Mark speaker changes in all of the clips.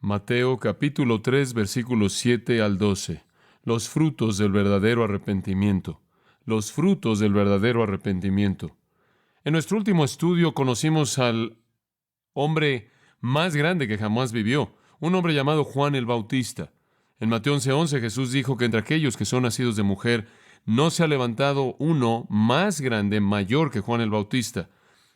Speaker 1: Mateo capítulo 3, versículos 7 al 12. Los frutos del verdadero arrepentimiento. Los frutos del verdadero arrepentimiento. En nuestro último estudio conocimos al hombre más grande que jamás vivió, un hombre llamado Juan el Bautista. En Mateo 11:11 Jesús dijo que entre aquellos que son nacidos de mujer no se ha levantado uno más grande, mayor que Juan el Bautista.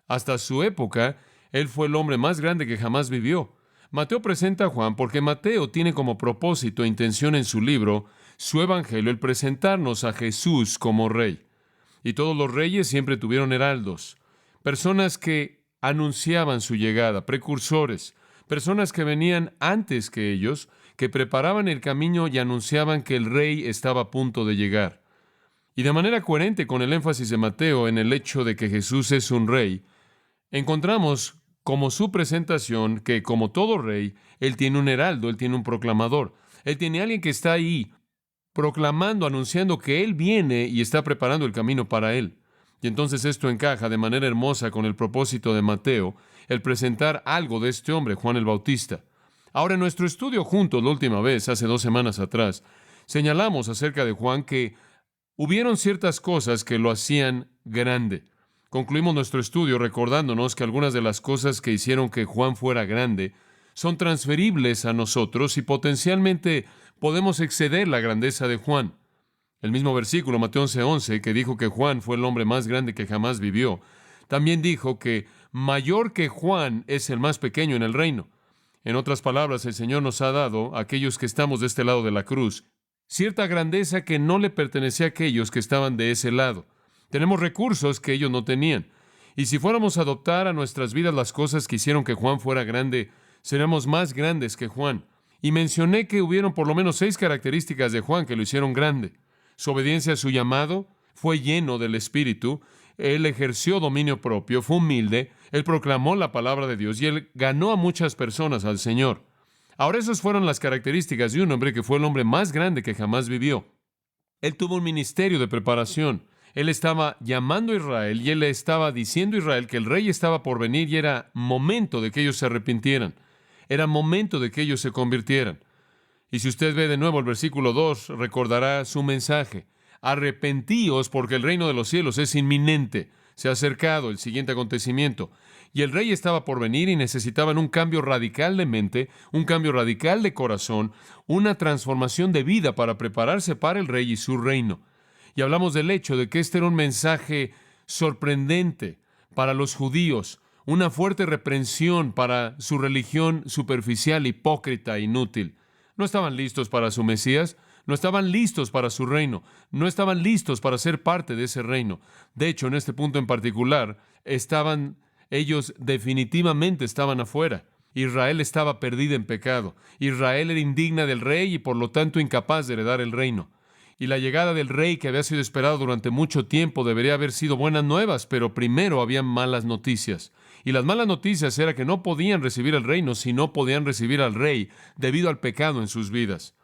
Speaker 1: Hasta su época, él fue el hombre más grande que jamás vivió. Mateo presenta a Juan porque Mateo tiene como propósito e intención en su libro, su evangelio, el presentarnos a Jesús como rey. Y todos los reyes siempre tuvieron heraldos, personas que anunciaban su llegada, precursores, personas que venían antes que ellos, que preparaban el camino y anunciaban que el rey estaba a punto de llegar. Y de manera coherente con el énfasis de Mateo en el hecho de que Jesús es un rey, encontramos como su presentación que, como todo rey, él tiene un heraldo, él tiene un proclamador, él tiene alguien que está ahí proclamando, anunciando que él viene y está preparando el camino para él. Y entonces esto encaja de manera hermosa con el propósito de Mateo, el presentar algo de este hombre, Juan el Bautista. Ahora, en nuestro estudio juntos, la última vez, hace 2 semanas atrás, señalamos acerca de Juan que hubieron ciertas cosas que lo hacían grande. Concluimos nuestro estudio recordándonos que algunas de las cosas que hicieron que Juan fuera grande son transferibles a nosotros y potencialmente podemos exceder la grandeza de Juan. El mismo versículo, Mateo 11:11, que dijo que Juan fue el hombre más grande que jamás vivió, también dijo que mayor que Juan es el más pequeño en el reino. En otras palabras, el Señor nos ha dado, a aquellos que estamos de este lado de la cruz, cierta grandeza que no le pertenecía a aquellos que estaban de ese lado. Tenemos recursos que ellos no tenían. Y si fuéramos a adoptar a nuestras vidas las cosas que hicieron que Juan fuera grande, seríamos más grandes que Juan. Y mencioné que hubieron por lo menos 6 características de Juan que lo hicieron grande. Su obediencia a su llamado, fue lleno del Espíritu, él ejerció dominio propio, fue humilde, él proclamó la palabra de Dios y él ganó a muchas personas al Señor. Ahora esas fueron las características de un hombre que fue el hombre más grande que jamás vivió. Él tuvo un ministerio de preparación. Él estaba llamando a Israel y él le estaba diciendo a Israel que el rey estaba por venir y era momento de que ellos se arrepintieran. Era momento de que ellos se convirtieran. Y si usted ve de nuevo el versículo 2, recordará su mensaje. Arrepentíos porque el reino de los cielos es inminente. Se ha acercado el siguiente acontecimiento. Y el rey estaba por venir y necesitaban un cambio radical de mente, un cambio radical de corazón, una transformación de vida para prepararse para el rey y su reino. Y hablamos del hecho de que este era un mensaje sorprendente para los judíos, una fuerte reprensión para su religión superficial, hipócrita, inútil. No estaban listos para su Mesías, no estaban listos para su reino, no estaban listos para ser parte de ese reino. De hecho, en este punto en particular, ellos definitivamente estaban afuera. Israel estaba perdida en pecado. Israel era indigna del rey y por lo tanto incapaz de heredar el reino. Y la llegada del rey que había sido esperado durante mucho tiempo debería haber sido buenas nuevas, pero primero había malas noticias. Y las malas noticias era que no podían recibir el reino si no podían recibir al rey debido al pecado en sus vidas.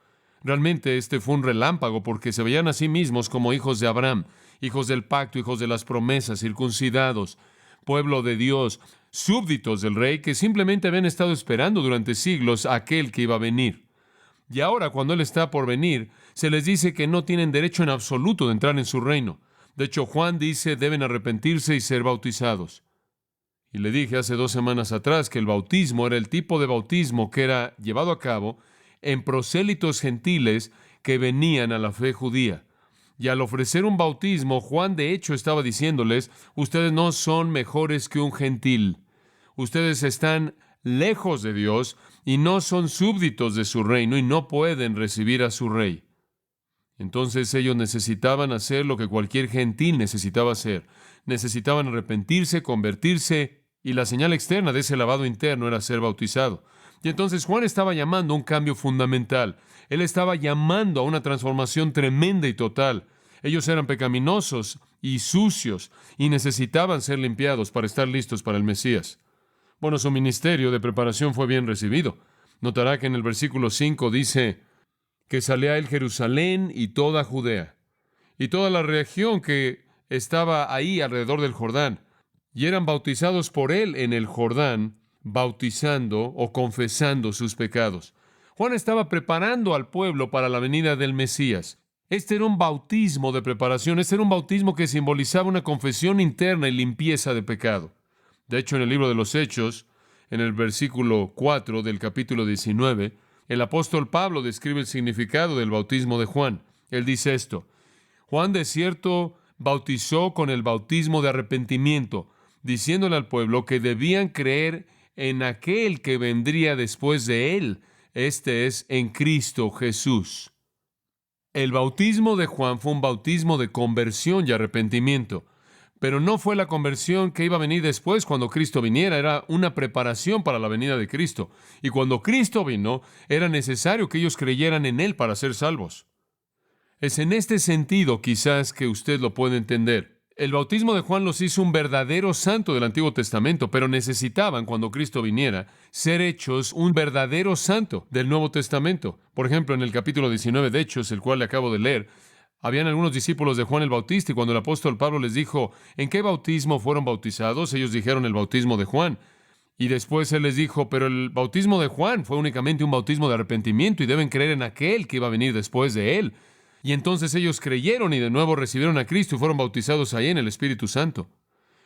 Speaker 1: Realmente este fue un relámpago porque se veían a sí mismos como hijos de Abraham, hijos del pacto, hijos de las promesas, circuncidados, pueblo de Dios, súbditos del rey que simplemente habían estado esperando durante siglos a aquel que iba a venir. Y ahora, cuando Él está por venir, se les dice que no tienen derecho en absoluto de entrar en su reino. De hecho, Juan dice, deben arrepentirse y ser bautizados. Y le dije hace 2 semanas atrás que el bautismo era el tipo de bautismo que era llevado a cabo en prosélitos gentiles que venían a la fe judía. Y al ofrecer un bautismo, Juan de hecho estaba diciéndoles, ustedes no son mejores que un gentil. Ustedes están lejos de Dios y no son súbditos de su reino y no pueden recibir a su rey. Entonces ellos necesitaban hacer lo que cualquier gentil necesitaba hacer. Necesitaban arrepentirse, convertirse, y la señal externa de ese lavado interno era ser bautizado. Y entonces Juan estaba llamando a un cambio fundamental. Él estaba llamando a una transformación tremenda y total. Ellos eran pecaminosos y sucios y necesitaban ser limpiados para estar listos para el Mesías. Bueno, su ministerio de preparación fue bien recibido. Notará que en el versículo 5 dice que salía a él Jerusalén y toda Judea, y toda la región que estaba ahí alrededor del Jordán, y eran bautizados por él en el Jordán, bautizando o confesando sus pecados. Juan estaba preparando al pueblo para la venida del Mesías. Este era un bautismo de preparación, este era un bautismo que simbolizaba una confesión interna y limpieza de pecado. De hecho, en el libro de los Hechos, en el versículo 4 del capítulo 19, el apóstol Pablo describe el significado del bautismo de Juan. Él dice esto: Juan de cierto bautizó con el bautismo de arrepentimiento, diciéndole al pueblo que debían creer en aquel que vendría después de él, este es, en Cristo Jesús. El bautismo de Juan fue un bautismo de conversión y arrepentimiento, pero no fue la conversión que iba a venir después cuando Cristo viniera, era una preparación para la venida de Cristo. Y cuando Cristo vino, era necesario que ellos creyeran en Él para ser salvos. Es en este sentido quizás que usted lo puede entender. El bautismo de Juan los hizo un verdadero santo del Antiguo Testamento, pero necesitaban, cuando Cristo viniera, ser hechos un verdadero santo del Nuevo Testamento. Por ejemplo, en el capítulo 19 de Hechos, el cual le acabo de leer, habían algunos discípulos de Juan el Bautista, y cuando el apóstol Pablo les dijo, ¿en qué bautismo fueron bautizados? Ellos dijeron el bautismo de Juan. Y después él les dijo, pero el bautismo de Juan fue únicamente un bautismo de arrepentimiento, y deben creer en aquel que iba a venir después de él. Y entonces ellos creyeron y de nuevo recibieron a Cristo y fueron bautizados ahí en el Espíritu Santo.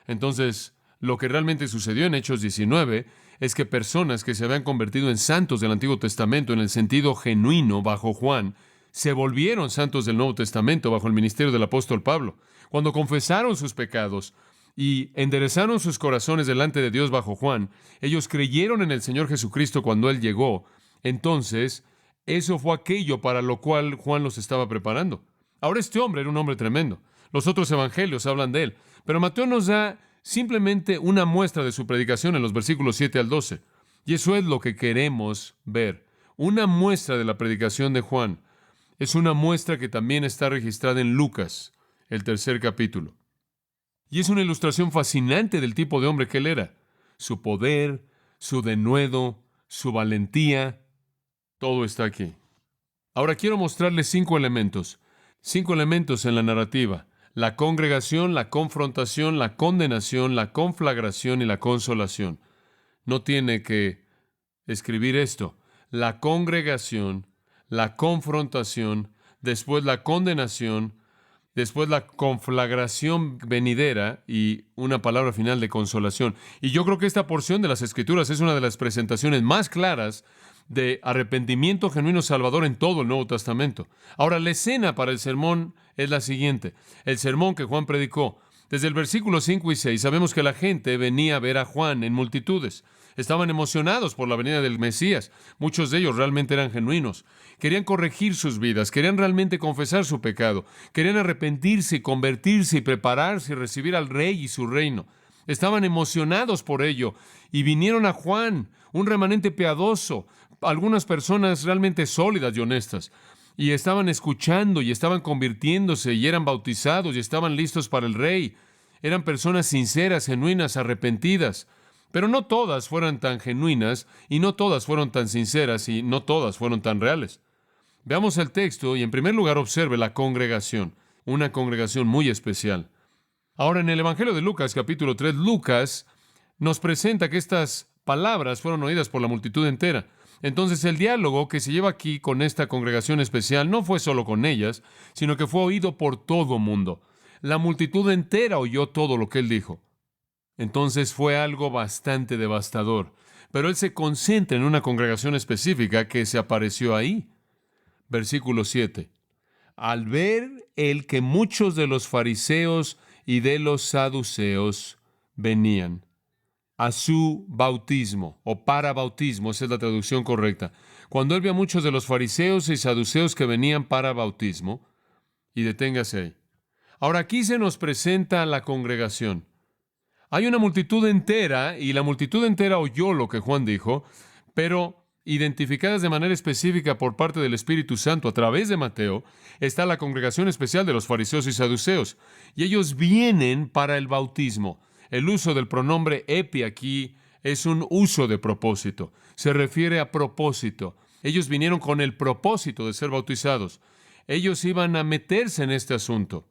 Speaker 1: Entonces, lo que realmente sucedió en Hechos 19 es que personas que se habían convertido en santos del Antiguo Testamento en el sentido genuino bajo Juan, se volvieron santos del Nuevo Testamento bajo el ministerio del apóstol Pablo. Cuando confesaron sus pecados y enderezaron sus corazones delante de Dios bajo Juan, ellos creyeron en el Señor Jesucristo cuando Él llegó. Entonces, eso fue aquello para lo cual Juan los estaba preparando. Ahora, este hombre era un hombre tremendo. Los otros evangelios hablan de él, pero Mateo nos da simplemente una muestra de su predicación en los versículos 7 al 12. Y eso es lo que queremos ver. Una muestra de la predicación de Juan. Es una muestra que también está registrada en Lucas, el 3.er capítulo. Y es una ilustración fascinante del tipo de hombre que él era. Su poder, su denuedo, su valentía, todo está aquí. Ahora quiero mostrarles 5 elementos. 5 elementos en la narrativa. La congregación, la confrontación, la condenación, la conflagración y la consolación. No tiene que escribir esto. La congregación, la confrontación, después la condenación, después la conflagración venidera y una palabra final de consolación. Y yo creo que esta porción de las Escrituras es una de las presentaciones más claras de arrepentimiento genuino salvador en todo el Nuevo Testamento. Ahora, la escena para el sermón es la siguiente. El sermón que Juan predicó. Desde el versículo 5 y 6 sabemos que la gente venía a ver a Juan en multitudes. Estaban emocionados por la venida del Mesías. Muchos de ellos realmente eran genuinos. Querían corregir sus vidas, querían realmente confesar su pecado, querían arrepentirse y convertirse y prepararse y recibir al Rey y su reino. Estaban emocionados por ello y vinieron a Juan, un remanente piadoso, algunas personas realmente sólidas y honestas, y estaban escuchando y estaban convirtiéndose y eran bautizados y estaban listos para el Rey. Eran personas sinceras, genuinas, arrepentidas. Pero no todas fueron tan genuinas y no todas fueron tan sinceras y no todas fueron tan reales. Veamos el texto y en primer lugar observe la congregación, una congregación muy especial. Ahora en el Evangelio de Lucas, capítulo 3, Lucas nos presenta que estas palabras fueron oídas por la multitud entera. Entonces el diálogo que se lleva aquí con esta congregación especial no fue solo con ellas, sino que fue oído por todo mundo. La multitud entera oyó todo lo que él dijo. Entonces fue algo bastante devastador. Pero él se concentra en una congregación específica que se apareció ahí. Versículo 7. Al ver él que muchos de los fariseos y de los saduceos venían a su bautismo, o para bautismo, esa es la traducción correcta. Cuando él vio a muchos de los fariseos y saduceos que venían para bautismo, y deténgase ahí. Ahora aquí se nos presenta la congregación. Hay una multitud entera, y la multitud entera oyó lo que Juan dijo, pero identificadas de manera específica por parte del Espíritu Santo a través de Mateo, está la congregación especial de los fariseos y saduceos, y ellos vienen para el bautismo. El uso del pronombre epi aquí es un uso de propósito. Se refiere a propósito. Ellos vinieron con el propósito de ser bautizados. Ellos iban a meterse en este asunto.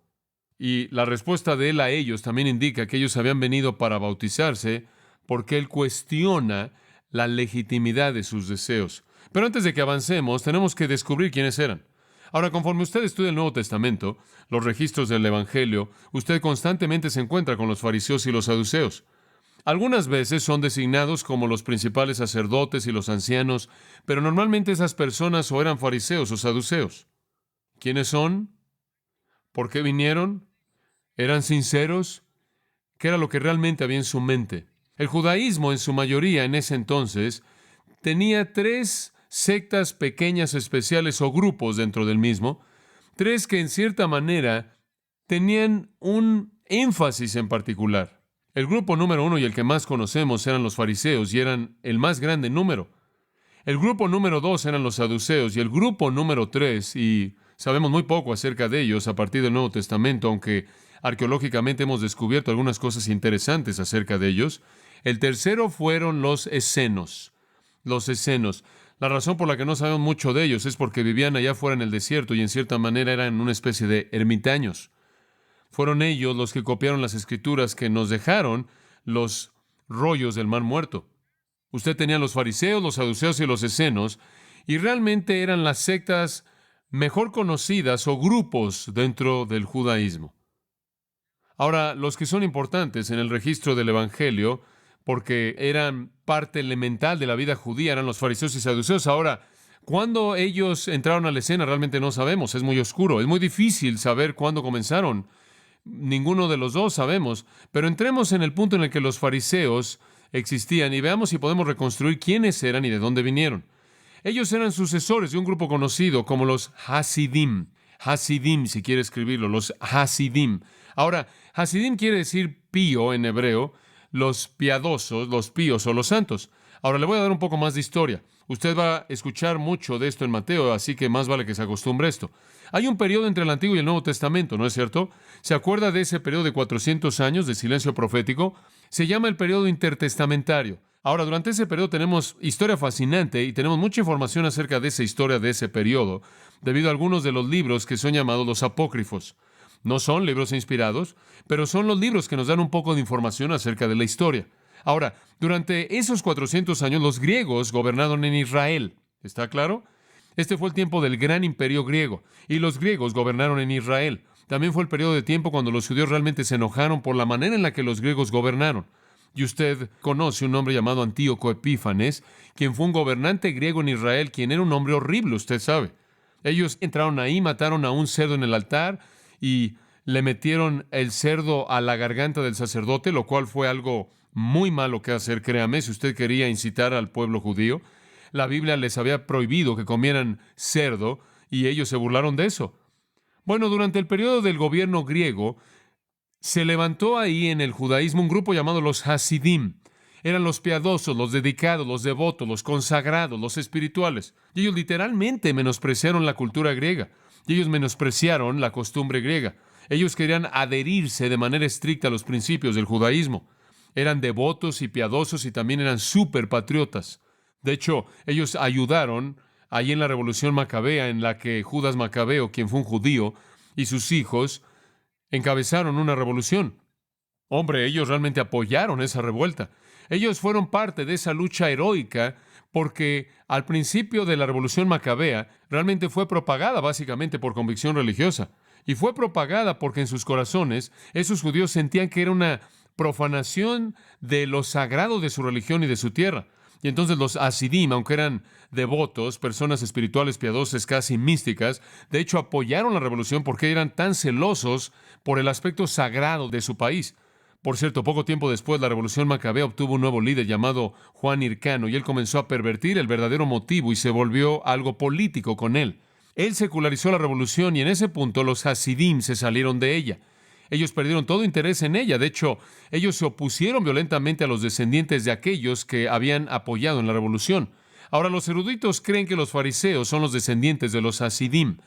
Speaker 1: Y la respuesta de él a ellos también indica que ellos habían venido para bautizarse porque él cuestiona la legitimidad de sus deseos. Pero antes de que avancemos, tenemos que descubrir quiénes eran. Ahora, conforme usted estudia el Nuevo Testamento, los registros del Evangelio, usted constantemente se encuentra con los fariseos y los saduceos. Algunas veces son designados como los principales sacerdotes y los ancianos, pero normalmente esas personas o eran fariseos o saduceos. ¿Quiénes son? ¿Por qué vinieron? ¿Eran sinceros? ¿Qué era lo que realmente había en su mente? El judaísmo, en su mayoría en ese entonces, tenía tres sectas pequeñas especiales o grupos dentro del mismo, tres que en cierta manera tenían un énfasis en particular. El grupo número uno y el que más conocemos eran los fariseos y eran el más grande en número. El grupo número dos eran los saduceos y el grupo número tres, y sabemos muy poco acerca de ellos a partir del Nuevo Testamento, aunque arqueológicamente hemos descubierto algunas cosas interesantes acerca de ellos. El tercero fueron los escenos. Los escenos. La razón por la que no sabemos mucho de ellos es porque vivían allá afuera en el desierto y en cierta manera eran una especie de ermitaños. Fueron ellos los que copiaron las escrituras que nos dejaron los rollos del Mar Muerto. Usted tenía los fariseos, los saduceos y los escenos, y realmente eran las sectas mejor conocidas o grupos dentro del judaísmo. Ahora, los que son importantes en el registro del Evangelio, porque eran parte elemental de la vida judía, eran los fariseos y saduceos. Ahora, ¿cuándo ellos entraron a la escena? Realmente no sabemos, es muy oscuro, es muy difícil saber cuándo comenzaron. Ninguno de los dos sabemos, pero entremos en el punto en el que los fariseos existían y veamos si podemos reconstruir quiénes eran y de dónde vinieron. Ellos eran sucesores de un grupo conocido como los Hasidim. Hasidim, si quiere escribirlo, los Hasidim. Ahora, Hasidim quiere decir pío en hebreo, los piadosos, los píos o los santos. Ahora le voy a dar un poco más de historia. Usted va a escuchar mucho de esto en Mateo, así que más vale que se acostumbre a esto. Hay un periodo entre el Antiguo y el Nuevo Testamento, ¿no es cierto? ¿Se acuerda de ese periodo de 400 años de silencio profético? Se llama el periodo intertestamentario. Ahora, durante ese periodo tenemos historia fascinante y tenemos mucha información acerca de esa historia de ese periodo, debido a algunos de los libros que son llamados los apócrifos. No son libros inspirados, pero son los libros que nos dan un poco de información acerca de la historia. Ahora, durante esos 400 años, los griegos gobernaron en Israel. ¿Está claro? Este fue el tiempo del gran imperio griego, y los griegos gobernaron en Israel. También fue el periodo de tiempo cuando los judíos realmente se enojaron por la manera en la que los griegos gobernaron. Y usted conoce un hombre llamado Antíoco Epífanes, quien fue un gobernante griego en Israel, quien era un hombre horrible, usted sabe. Ellos entraron ahí, mataron a un cerdo en el altar y le metieron el cerdo a la garganta del sacerdote, lo cual fue algo muy malo que hacer, créame, si usted quería incitar al pueblo judío. La Biblia les había prohibido que comieran cerdo y ellos se burlaron de eso. Bueno, durante el periodo del gobierno griego, se levantó ahí en el judaísmo un grupo llamado los Hasidim. Eran los piadosos, los dedicados, los devotos, los consagrados, los espirituales. Y ellos literalmente menospreciaron la cultura griega. Y ellos menospreciaron la costumbre griega. Ellos querían adherirse de manera estricta a los principios del judaísmo. Eran devotos y piadosos y también eran súper patriotas. De hecho, ellos ayudaron ahí en la Revolución Macabea, en la que Judas Macabeo, quien fue un judío, y sus hijos encabezaron una revolución. Hombre, ellos realmente apoyaron esa revuelta. Ellos fueron parte de esa lucha heroica porque al principio de la Revolución Macabea realmente fue propagada básicamente por convicción religiosa. Y fue propagada porque en sus corazones esos judíos sentían que era una profanación de lo sagrado de su religión y de su tierra. Y entonces los Hasidim, aunque eran devotos, personas espirituales, piadosas, casi místicas, de hecho apoyaron la revolución porque eran tan celosos por el aspecto sagrado de su país. Por cierto, poco tiempo después, la Revolución Macabea obtuvo un nuevo líder llamado Juan Hircano, y él comenzó a pervertir el verdadero motivo y se volvió algo político con él. Él secularizó la revolución y en ese punto los Hasidim se salieron de ella. Ellos perdieron todo interés en ella. De hecho, ellos se opusieron violentamente a los descendientes de aquellos que habían apoyado en la revolución. Ahora, los eruditos creen que los fariseos son los descendientes de los Hasidim,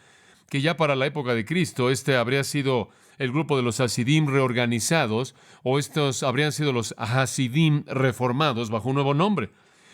Speaker 1: que ya para la época de Cristo, este habría sido el grupo de los Hasidim reorganizados, o estos habrían sido los Hasidim reformados bajo un nuevo nombre.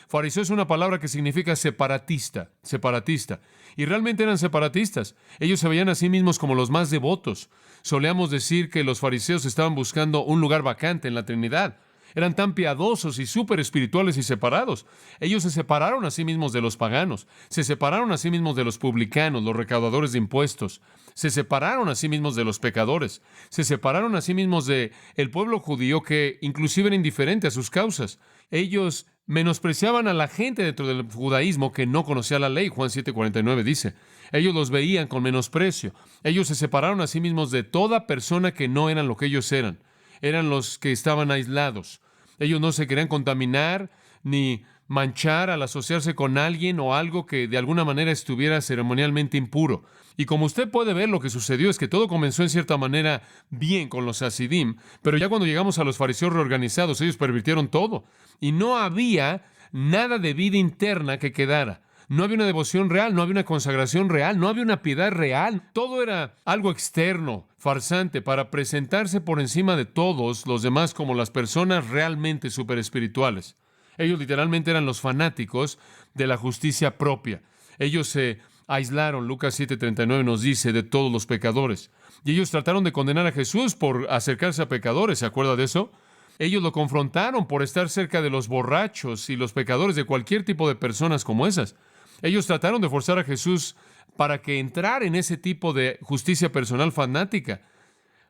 Speaker 1: Fariseo es una palabra que significa separatista, separatista. Y realmente eran separatistas. Ellos se veían a sí mismos como los más devotos. Solíamos decir que los fariseos estaban buscando un lugar vacante en la Trinidad. Eran tan piadosos y súper espirituales y separados. Ellos se separaron a sí mismos de los paganos, se separaron a sí mismos de los publicanos, los recaudadores de impuestos, se separaron a sí mismos de los pecadores, se separaron a sí mismos de el pueblo judío que inclusive era indiferente a sus causas. Ellos menospreciaban a la gente dentro del judaísmo que no conocía la ley. Juan 7:49 dice. Ellos los veían con menosprecio. Ellos se separaron a sí mismos de toda persona que no eran lo que ellos eran. Eran los que estaban aislados. Ellos no se querían contaminar ni manchar al asociarse con alguien o algo que de alguna manera estuviera ceremonialmente impuro. Y como usted puede ver, lo que sucedió es que todo comenzó en cierta manera bien con los hasidim, pero ya cuando llegamos a los fariseos reorganizados, ellos pervirtieron todo. Y no había nada de vida interna que quedara. No había una devoción real, no había una consagración real, no había una piedad real. Todo era algo externo, farsante, para presentarse por encima de todos los demás como las personas realmente superespirituales. Ellos literalmente eran los fanáticos de la justicia propia. Ellos se aislaron, Lucas 7:39 nos dice, de todos los pecadores. Y ellos trataron de condenar a Jesús por acercarse a pecadores, ¿se acuerda de eso? Ellos lo confrontaron por estar cerca de los borrachos y los pecadores, de cualquier tipo de personas como esas. Ellos trataron de forzar a Jesús para que entrara en ese tipo de justicia personal fanática.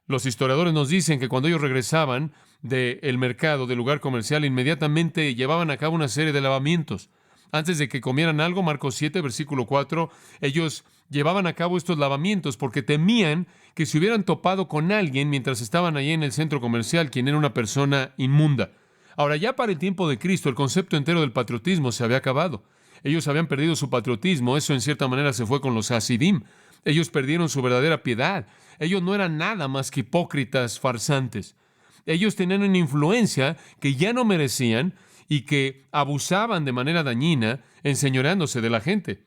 Speaker 1: Los historiadores nos dicen que cuando ellos regresaban del mercado, del lugar comercial, inmediatamente llevaban a cabo una serie de lavamientos. Antes de que comieran algo, Marcos 7, versículo 4, ellos llevaban a cabo estos lavamientos porque temían que se hubieran topado con alguien mientras estaban allí en el centro comercial, quien era una persona inmunda. Ahora, ya para el tiempo de Cristo, el concepto entero del patriotismo se había acabado. Ellos habían perdido su patriotismo, eso en cierta manera se fue con los hasidim. Ellos perdieron su verdadera piedad. Ellos no eran nada más que hipócritas farsantes. Ellos tenían una influencia que ya no merecían y que abusaban de manera dañina, enseñoreándose de la gente.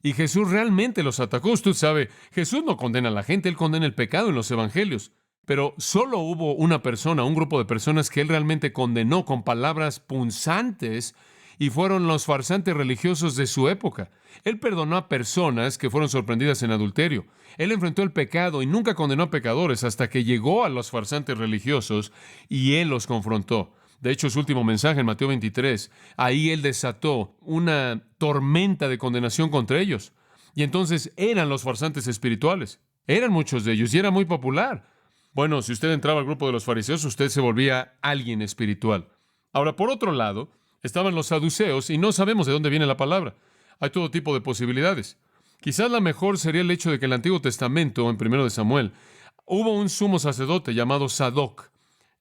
Speaker 1: Y Jesús realmente los atacó. Usted sabe, Jesús no condena a la gente, Él condena el pecado en los evangelios. Pero solo hubo una persona, un grupo de personas que Él realmente condenó con palabras punzantes, y fueron los farsantes religiosos de su época. Él perdonó a personas que fueron sorprendidas en adulterio. Él enfrentó el pecado y nunca condenó a pecadores hasta que llegó a los farsantes religiosos y Él los confrontó. De hecho, su último mensaje en Mateo 23, ahí Él desató una tormenta de condenación contra ellos. Y entonces eran los farsantes espirituales. Eran muchos de ellos y era muy popular. Bueno, si usted entraba al grupo de los fariseos, usted se volvía alguien espiritual. Ahora, por otro lado, estaban los saduceos y no sabemos de dónde viene la palabra. Hay todo tipo de posibilidades. Quizás la mejor sería el hecho de que en el Antiguo Testamento, en 1 de Samuel, hubo un sumo sacerdote llamado Sadoc,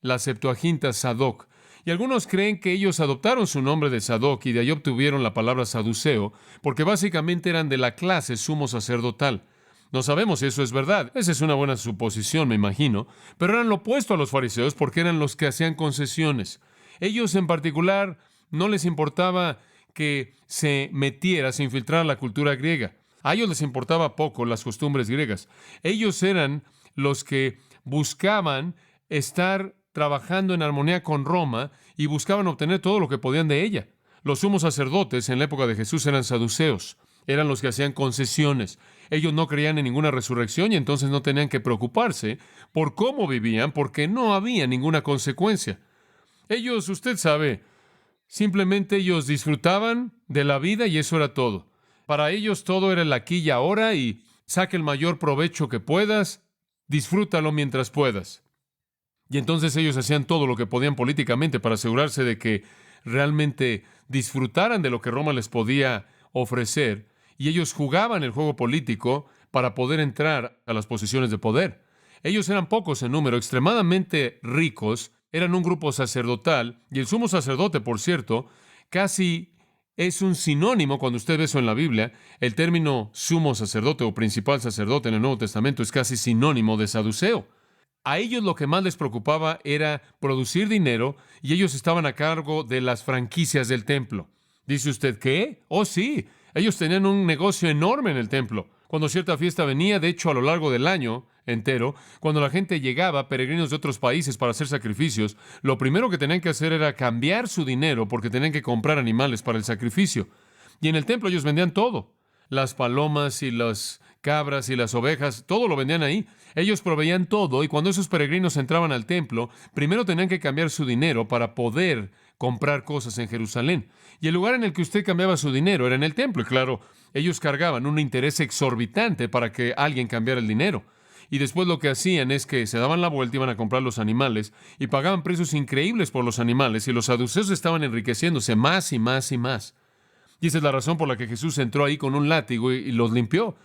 Speaker 1: la Septuaginta Sadoc. Y algunos creen que ellos adoptaron su nombre de Sadoc y de ahí obtuvieron la palabra saduceo, porque básicamente eran de la clase sumo sacerdotal. No sabemos si eso es verdad. Esa es una buena suposición, me imagino. Pero eran lo opuesto a los fariseos porque eran los que hacían concesiones. Ellos en particular no les importaba que se metiera, se infiltrara la cultura griega. A ellos les importaba poco las costumbres griegas. Ellos eran los que buscaban estar trabajando en armonía con Roma y buscaban obtener todo lo que podían de ella. Los sumos sacerdotes en la época de Jesús eran saduceos. Eran los que hacían concesiones. Ellos no creían en ninguna resurrección y entonces no tenían que preocuparse por cómo vivían porque no había ninguna consecuencia. Ellos, usted sabe, simplemente ellos disfrutaban de la vida y eso era todo. Para ellos todo era el aquí y ahora y saque el mayor provecho que puedas, disfrútalo mientras puedas. Y entonces ellos hacían todo lo que podían políticamente para asegurarse de que realmente disfrutaran de lo que Roma les podía ofrecer y ellos jugaban el juego político para poder entrar a las posiciones de poder. Ellos eran pocos en número, extremadamente ricos. Eran un grupo sacerdotal, y el sumo sacerdote, por cierto, casi es un sinónimo cuando usted ve eso en la Biblia. El término sumo sacerdote o principal sacerdote en el Nuevo Testamento es casi sinónimo de saduceo. A ellos lo que más les preocupaba era producir dinero, y ellos estaban a cargo de las franquicias del templo. ¿Dice usted qué? Oh, sí, ellos tenían un negocio enorme en el templo. Cuando cierta fiesta venía, de hecho, a lo largo del año entero, cuando la gente llegaba, peregrinos de otros países para hacer sacrificios, lo primero que tenían que hacer era cambiar su dinero porque tenían que comprar animales para el sacrificio. Y en el templo ellos vendían todo. Las palomas y las cabras y las ovejas, todo lo vendían ahí. Ellos proveían todo y cuando esos peregrinos entraban al templo, primero tenían que cambiar su dinero para poder comprar cosas en Jerusalén. Y el lugar en el que usted cambiaba su dinero era en el templo. Y claro, ellos cargaban un interés exorbitante para que alguien cambiara el dinero. Y después lo que hacían es que se daban la vuelta, iban a comprar los animales y pagaban precios increíbles por los animales y los saduceos estaban enriqueciéndose más y más y más. Y esa es la razón por la que Jesús entró ahí con un látigo y los limpió.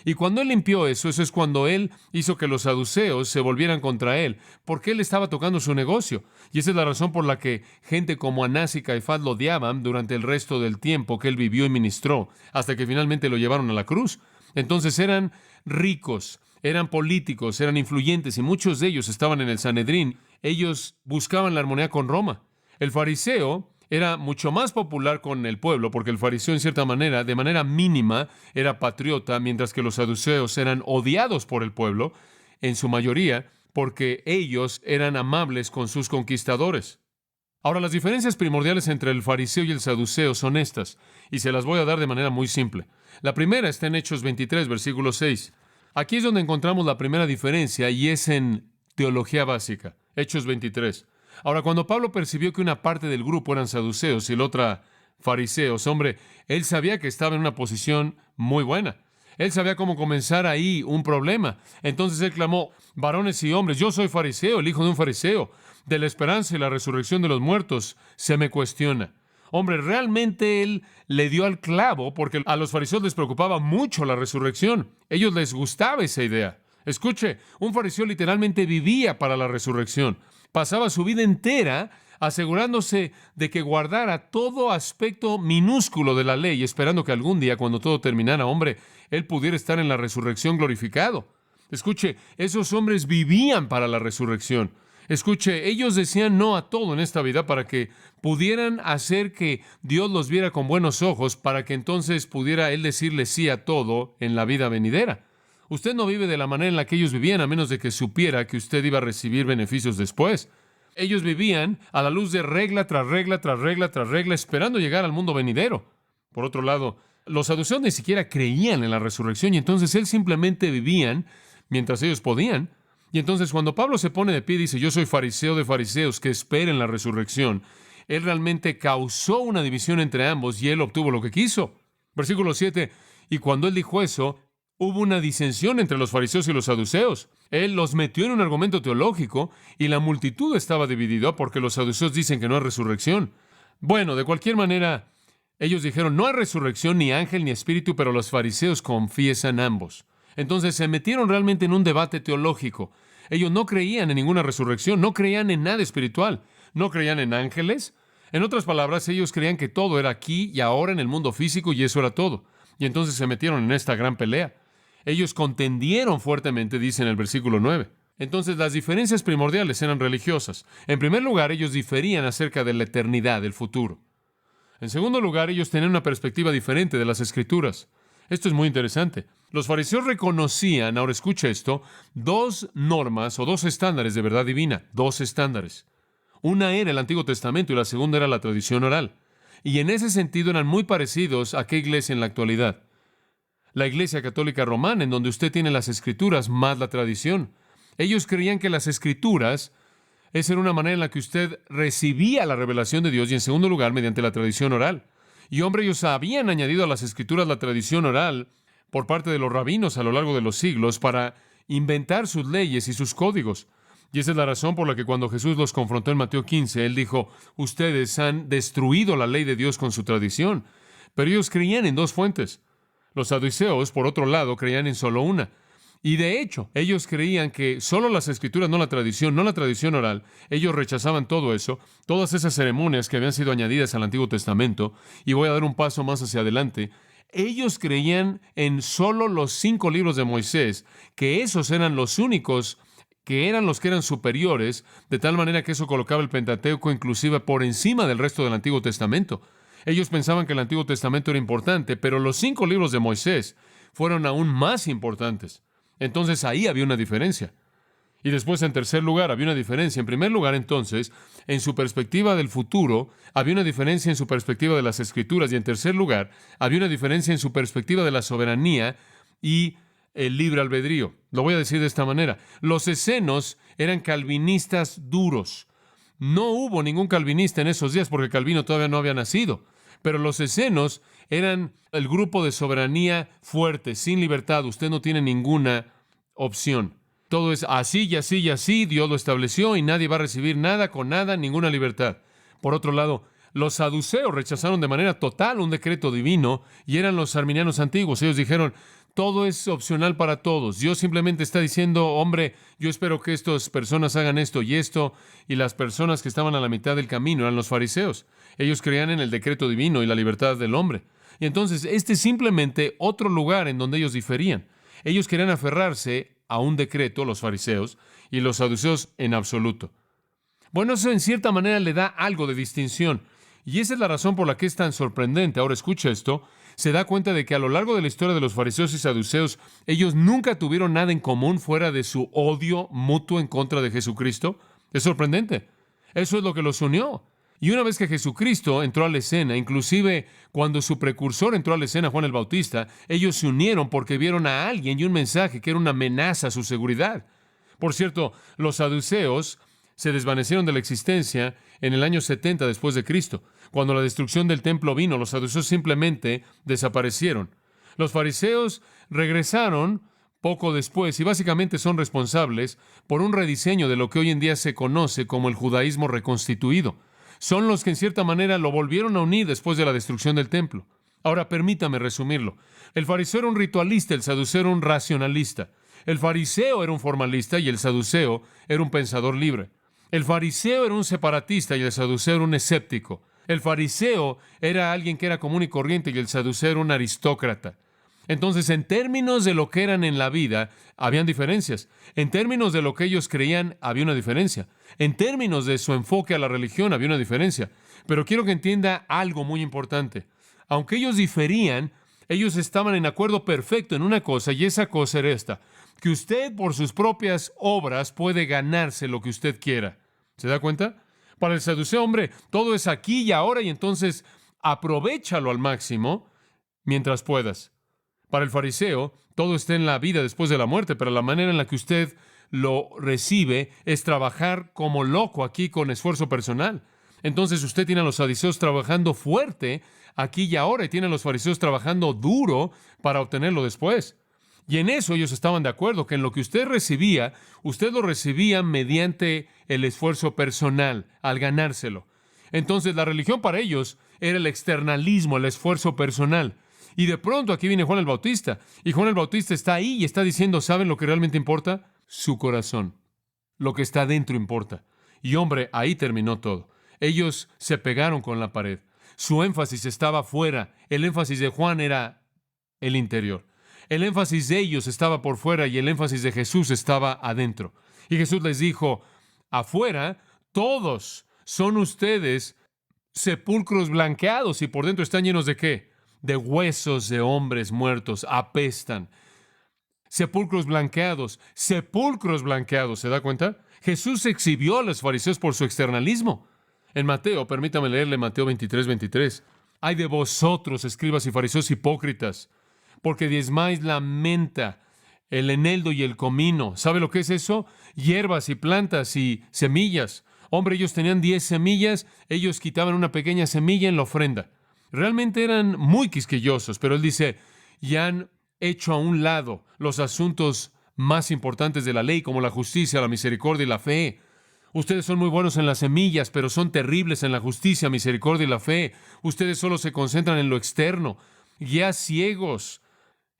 Speaker 1: Y cuando él limpió eso es cuando él hizo que los saduceos se volvieran contra él, porque él estaba tocando su negocio. Y esa es la razón por la que gente como Anás y Caifás lo odiaban durante el resto del tiempo que él vivió y ministró, hasta que finalmente lo llevaron a la cruz. Entonces eran ricos, eran políticos, eran influyentes y muchos de ellos estaban en el Sanedrín. Ellos buscaban la armonía con Roma. El fariseo era mucho más popular con el pueblo, porque el fariseo, en cierta manera, de manera mínima, era patriota, mientras que los saduceos eran odiados por el pueblo, en su mayoría, porque ellos eran amables con sus conquistadores. Ahora, las diferencias primordiales entre el fariseo y el saduceo son estas, y se las voy a dar de manera muy simple. La primera está en Hechos 23, versículo 6. Aquí es donde encontramos la primera diferencia, y es en teología básica. Hechos 23. Ahora, cuando Pablo percibió que una parte del grupo eran saduceos y la otra fariseos, hombre, él sabía que estaba en una posición muy buena. Él sabía cómo comenzar ahí un problema. Entonces él clamó: varones y hombres, yo soy fariseo, el hijo de un fariseo. De la esperanza y la resurrección de los muertos se me cuestiona. Hombre, realmente él le dio al clavo porque a los fariseos les preocupaba mucho la resurrección. Ellos les gustaba esa idea. Escuche, un fariseo literalmente vivía para la resurrección. Pasaba su vida entera asegurándose de que guardara todo aspecto minúsculo de la ley, esperando que algún día, cuando todo terminara, hombre, él pudiera estar en la resurrección glorificado. Escuche, esos hombres vivían para la resurrección. Escuche, ellos decían no a todo en esta vida para que pudieran hacer que Dios los viera con buenos ojos, para que entonces pudiera él decirle sí a todo en la vida venidera. Usted no vive de la manera en la que ellos vivían, a menos de que supiera que usted iba a recibir beneficios después. Ellos vivían a la luz de regla tras regla, tras regla, tras regla, esperando llegar al mundo venidero. Por otro lado, los saduceos ni siquiera creían en la resurrección, y entonces él simplemente vivían mientras ellos podían. Y entonces cuando Pablo se pone de pie y dice: yo soy fariseo de fariseos que esperen la resurrección, él realmente causó una división entre ambos y él obtuvo lo que quiso. Versículo 7, y cuando él dijo eso, hubo una disensión entre los fariseos y los saduceos. Él los metió en un argumento teológico y la multitud estaba dividida porque los saduceos dicen que no hay resurrección. Bueno, de cualquier manera, ellos dijeron: no hay resurrección, ni ángel, ni espíritu, pero los fariseos confiesan ambos. Entonces se metieron realmente en un debate teológico. Ellos no creían en ninguna resurrección, no creían en nada espiritual, no creían en ángeles. En otras palabras, ellos creían que todo era aquí y ahora en el mundo físico y eso era todo. Y entonces se metieron en esta gran pelea. Ellos contendieron fuertemente, dice en el versículo 9. Entonces las diferencias primordiales eran religiosas. En primer lugar, ellos diferían acerca de la eternidad, del futuro. En segundo lugar, ellos tenían una perspectiva diferente de las Escrituras. Esto es muy interesante. Los fariseos reconocían, ahora escucha esto, dos normas o dos estándares de verdad divina, dos estándares. Una era el Antiguo Testamento y la segunda era la tradición oral. Y en ese sentido eran muy parecidos a qué iglesia en la actualidad. La Iglesia Católica Romana, en donde usted tiene las Escrituras más la tradición. Ellos creían que las Escrituras, esa era una manera en la que usted recibía la revelación de Dios, y en segundo lugar, mediante la tradición oral. Y hombre, ellos habían añadido a las Escrituras la tradición oral por parte de los rabinos a lo largo de los siglos para inventar sus leyes y sus códigos. Y esa es la razón por la que cuando Jesús los confrontó en Mateo 15, Él dijo: ustedes han destruido la ley de Dios con su tradición. Pero ellos creían en dos fuentes. Los saduceos, por otro lado, creían en solo una. Y de hecho, ellos creían que solo las Escrituras, no la tradición oral. Ellos rechazaban todo eso, todas esas ceremonias que habían sido añadidas al Antiguo Testamento. Y voy a dar un paso más hacia adelante. Ellos creían en solo los 5 libros de Moisés, que esos eran los únicos, que eran los que eran superiores, de tal manera que eso colocaba el Pentateuco inclusive por encima del resto del Antiguo Testamento. Ellos pensaban que el Antiguo Testamento era importante, pero los 5 libros de Moisés fueron aún más importantes. Entonces ahí había una diferencia. Y después, en tercer lugar, había una diferencia. En primer lugar, entonces, en su perspectiva del futuro, había una diferencia en su perspectiva de las Escrituras. Y en tercer lugar, había una diferencia en su perspectiva de la soberanía y el libre albedrío. Lo voy a decir de esta manera. Los escenos eran calvinistas duros. No hubo ningún calvinista en esos días porque Calvino todavía no había nacido. Pero los escenos eran el grupo de soberanía fuerte, sin libertad. Usted no tiene ninguna opción. Todo es así y así y así. Dios lo estableció y nadie va a recibir nada con nada, ninguna libertad. Por otro lado, los saduceos rechazaron de manera total un decreto divino y eran los arminianos antiguos. Ellos dijeron, todo es opcional para todos. Dios simplemente está diciendo, hombre, yo espero que estas personas hagan esto, y las personas que estaban a la mitad del camino eran los fariseos. Ellos creían en el decreto divino y la libertad del hombre. Y entonces, este es simplemente otro lugar en donde ellos diferían. Ellos querían aferrarse a un decreto, los fariseos, y los saduceos en absoluto. Bueno, eso en cierta manera le da algo de distinción. Y esa es la razón por la que es tan sorprendente. Ahora escucha esto. Se da cuenta de que a lo largo de la historia de los fariseos y saduceos, ellos nunca tuvieron nada en común fuera de su odio mutuo en contra de Jesucristo. Es sorprendente. Eso es lo que los unió. Y una vez que Jesucristo entró a la escena, inclusive cuando su precursor entró a la escena, Juan el Bautista, ellos se unieron porque vieron a alguien y un mensaje que era una amenaza a su seguridad. Por cierto, los saduceos se desvanecieron de la existencia en el año 70 después de Cristo. Cuando la destrucción del templo vino, los saduceos simplemente desaparecieron. Los fariseos regresaron poco después y básicamente son responsables por un rediseño de lo que hoy en día se conoce como el judaísmo reconstituido. Son los que en cierta manera lo volvieron a unir después de la destrucción del templo. Ahora permítame resumirlo. El fariseo era un ritualista, el saduceo era un racionalista. El fariseo era un formalista y el saduceo era un pensador libre. El fariseo era un separatista y el saduceo era un escéptico. El fariseo era alguien que era común y corriente y el saduceo era un aristócrata. Entonces, en términos de lo que eran en la vida, habían diferencias. En términos de lo que ellos creían, había una diferencia. En términos de su enfoque a la religión, había una diferencia. Pero quiero que entienda algo muy importante. Aunque ellos diferían, ellos estaban en acuerdo perfecto en una cosa, y esa cosa era esta: que usted por sus propias obras puede ganarse lo que usted quiera. ¿Se da cuenta? Para el saduceo, hombre, todo es aquí y ahora, y entonces aprovéchalo al máximo mientras puedas. Para el fariseo, todo está en la vida después de la muerte, pero la manera en la que usted lo recibe es trabajar como loco aquí con esfuerzo personal. Entonces usted tiene a los saduceos trabajando fuerte aquí y ahora, y tiene a los fariseos trabajando duro para obtenerlo después. Y en eso ellos estaban de acuerdo, que en lo que usted lo recibía mediante el esfuerzo personal, al ganárselo. Entonces la religión para ellos era el externalismo, el esfuerzo personal. Y de pronto aquí viene Juan el Bautista. Y Juan el Bautista está ahí y está diciendo, ¿saben lo que realmente importa? Su corazón. Lo que está dentro importa. Y hombre, ahí terminó todo. Ellos se pegaron con la pared. Su énfasis estaba afuera. El énfasis de Juan era el interior. El énfasis de ellos estaba por fuera y el énfasis de Jesús estaba adentro. Y Jesús les dijo, afuera todos son ustedes sepulcros blanqueados y por dentro están llenos ¿de qué? De huesos de hombres muertos, apestan. Sepulcros blanqueados, ¿se da cuenta? Jesús exhibió a los fariseos por su externalismo. En Mateo, permítame leerle Mateo 23:23. Ay de vosotros, escribas y fariseos hipócritas, porque diezmáis la menta, el eneldo y el comino. ¿Sabe lo que es eso? Hierbas y plantas y semillas. Hombre, ellos tenían 10 semillas, ellos quitaban una pequeña semilla en la ofrenda. Realmente eran muy quisquillosos, pero él dice, y han hecho a un lado los asuntos más importantes de la ley, como la justicia, la misericordia y la fe. Ustedes son muy buenos en las semillas, pero son terribles en la justicia, misericordia y la fe. Ustedes solo se concentran en lo externo. Ya ciegos,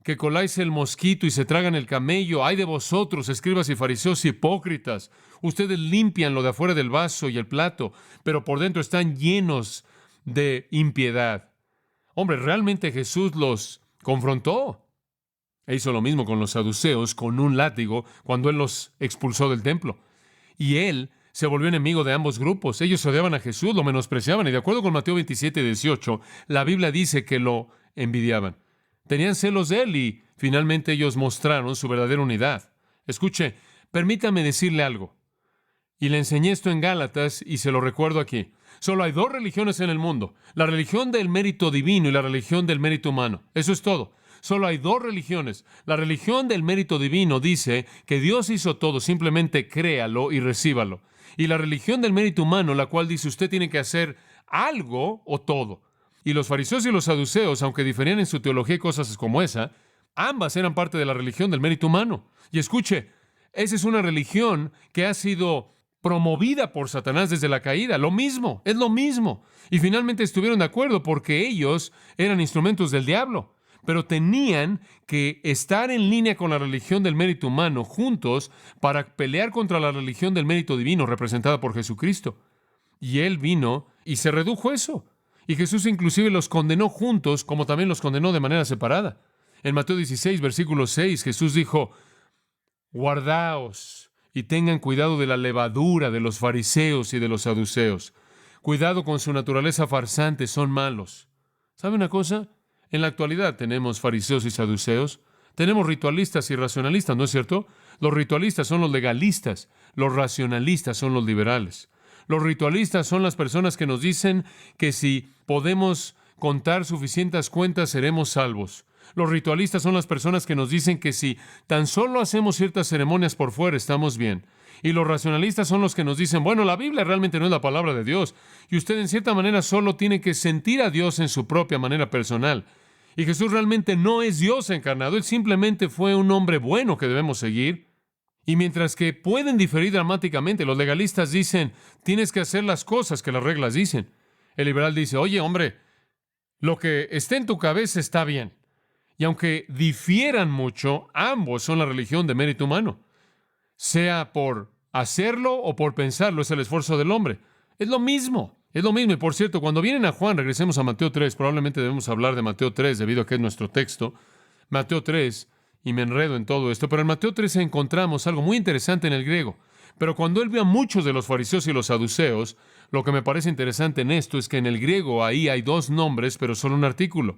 Speaker 1: que coláis el mosquito y se tragan el camello. Ay de vosotros, escribas y fariseos hipócritas. Ustedes limpian lo de afuera del vaso y el plato, pero por dentro están llenos de impiedad. Hombre, realmente Jesús los confrontó. E hizo lo mismo con los saduceos con un látigo cuando él los expulsó del templo. Y él se volvió enemigo de ambos grupos. Ellos odiaban a Jesús, lo menospreciaban, y de acuerdo con Mateo 27:18, la Biblia dice que lo envidiaban. Tenían celos de él y finalmente ellos mostraron su verdadera unidad. Escuche, permítame decirle algo. Y le enseñé esto en Gálatas y se lo recuerdo aquí. Solo hay 2 religiones en el mundo: la religión del mérito divino y la religión del mérito humano. Eso es todo. Solo hay dos religiones. La religión del mérito divino dice que Dios hizo todo, simplemente créalo y recíbalo. Y la religión del mérito humano, la cual dice usted tiene que hacer algo o todo. Y los fariseos y los saduceos, aunque diferían en su teología y cosas como esa, ambas eran parte de la religión del mérito humano. Y escuche, esa es una religión que ha sido promovida por Satanás desde la caída. Lo mismo, es lo mismo. Y finalmente estuvieron de acuerdo porque ellos eran instrumentos del diablo. Pero tenían que estar en línea con la religión del mérito humano juntos para pelear contra la religión del mérito divino representada por Jesucristo. Y Él vino y se redujo eso. Y Jesús inclusive los condenó juntos, como también los condenó de manera separada. En Mateo 16, versículo 6, Jesús dijo, guardaos y tengan cuidado de la levadura de los fariseos y de los saduceos. Cuidado con su naturaleza farsante, son malos. ¿Sabe una cosa? En la actualidad tenemos fariseos y saduceos. Tenemos ritualistas y racionalistas, ¿no es cierto? Los ritualistas son los legalistas. Los racionalistas son los liberales. Los ritualistas son las personas que nos dicen que si podemos contar suficientes cuentas seremos salvos. Los ritualistas son las personas que nos dicen que si tan solo hacemos ciertas ceremonias por fuera estamos bien. Y los racionalistas son los que nos dicen, bueno, la Biblia realmente no es la palabra de Dios. Y usted en cierta manera solo tiene que sentir a Dios en su propia manera personal. Y Jesús realmente no es Dios encarnado. Él simplemente fue un hombre bueno que debemos seguir. Y mientras que pueden diferir dramáticamente, los legalistas dicen, tienes que hacer las cosas que las reglas dicen. El liberal dice, oye, hombre, lo que esté en tu cabeza está bien. Y aunque difieran mucho, ambos son la religión de mérito humano. Sea por hacerlo o por pensarlo, es el esfuerzo del hombre. Es lo mismo. Es lo mismo. Y por cierto, cuando vienen a Juan, regresemos a Mateo 3, probablemente debemos hablar de Mateo 3 debido a que es nuestro texto. Mateo 3, y me enredo en todo esto, pero en Mateo 3 encontramos algo muy interesante en el griego. Pero cuando él vio a muchos de los fariseos y los saduceos, lo que me parece interesante en esto es que en el griego ahí hay dos nombres, pero solo un artículo.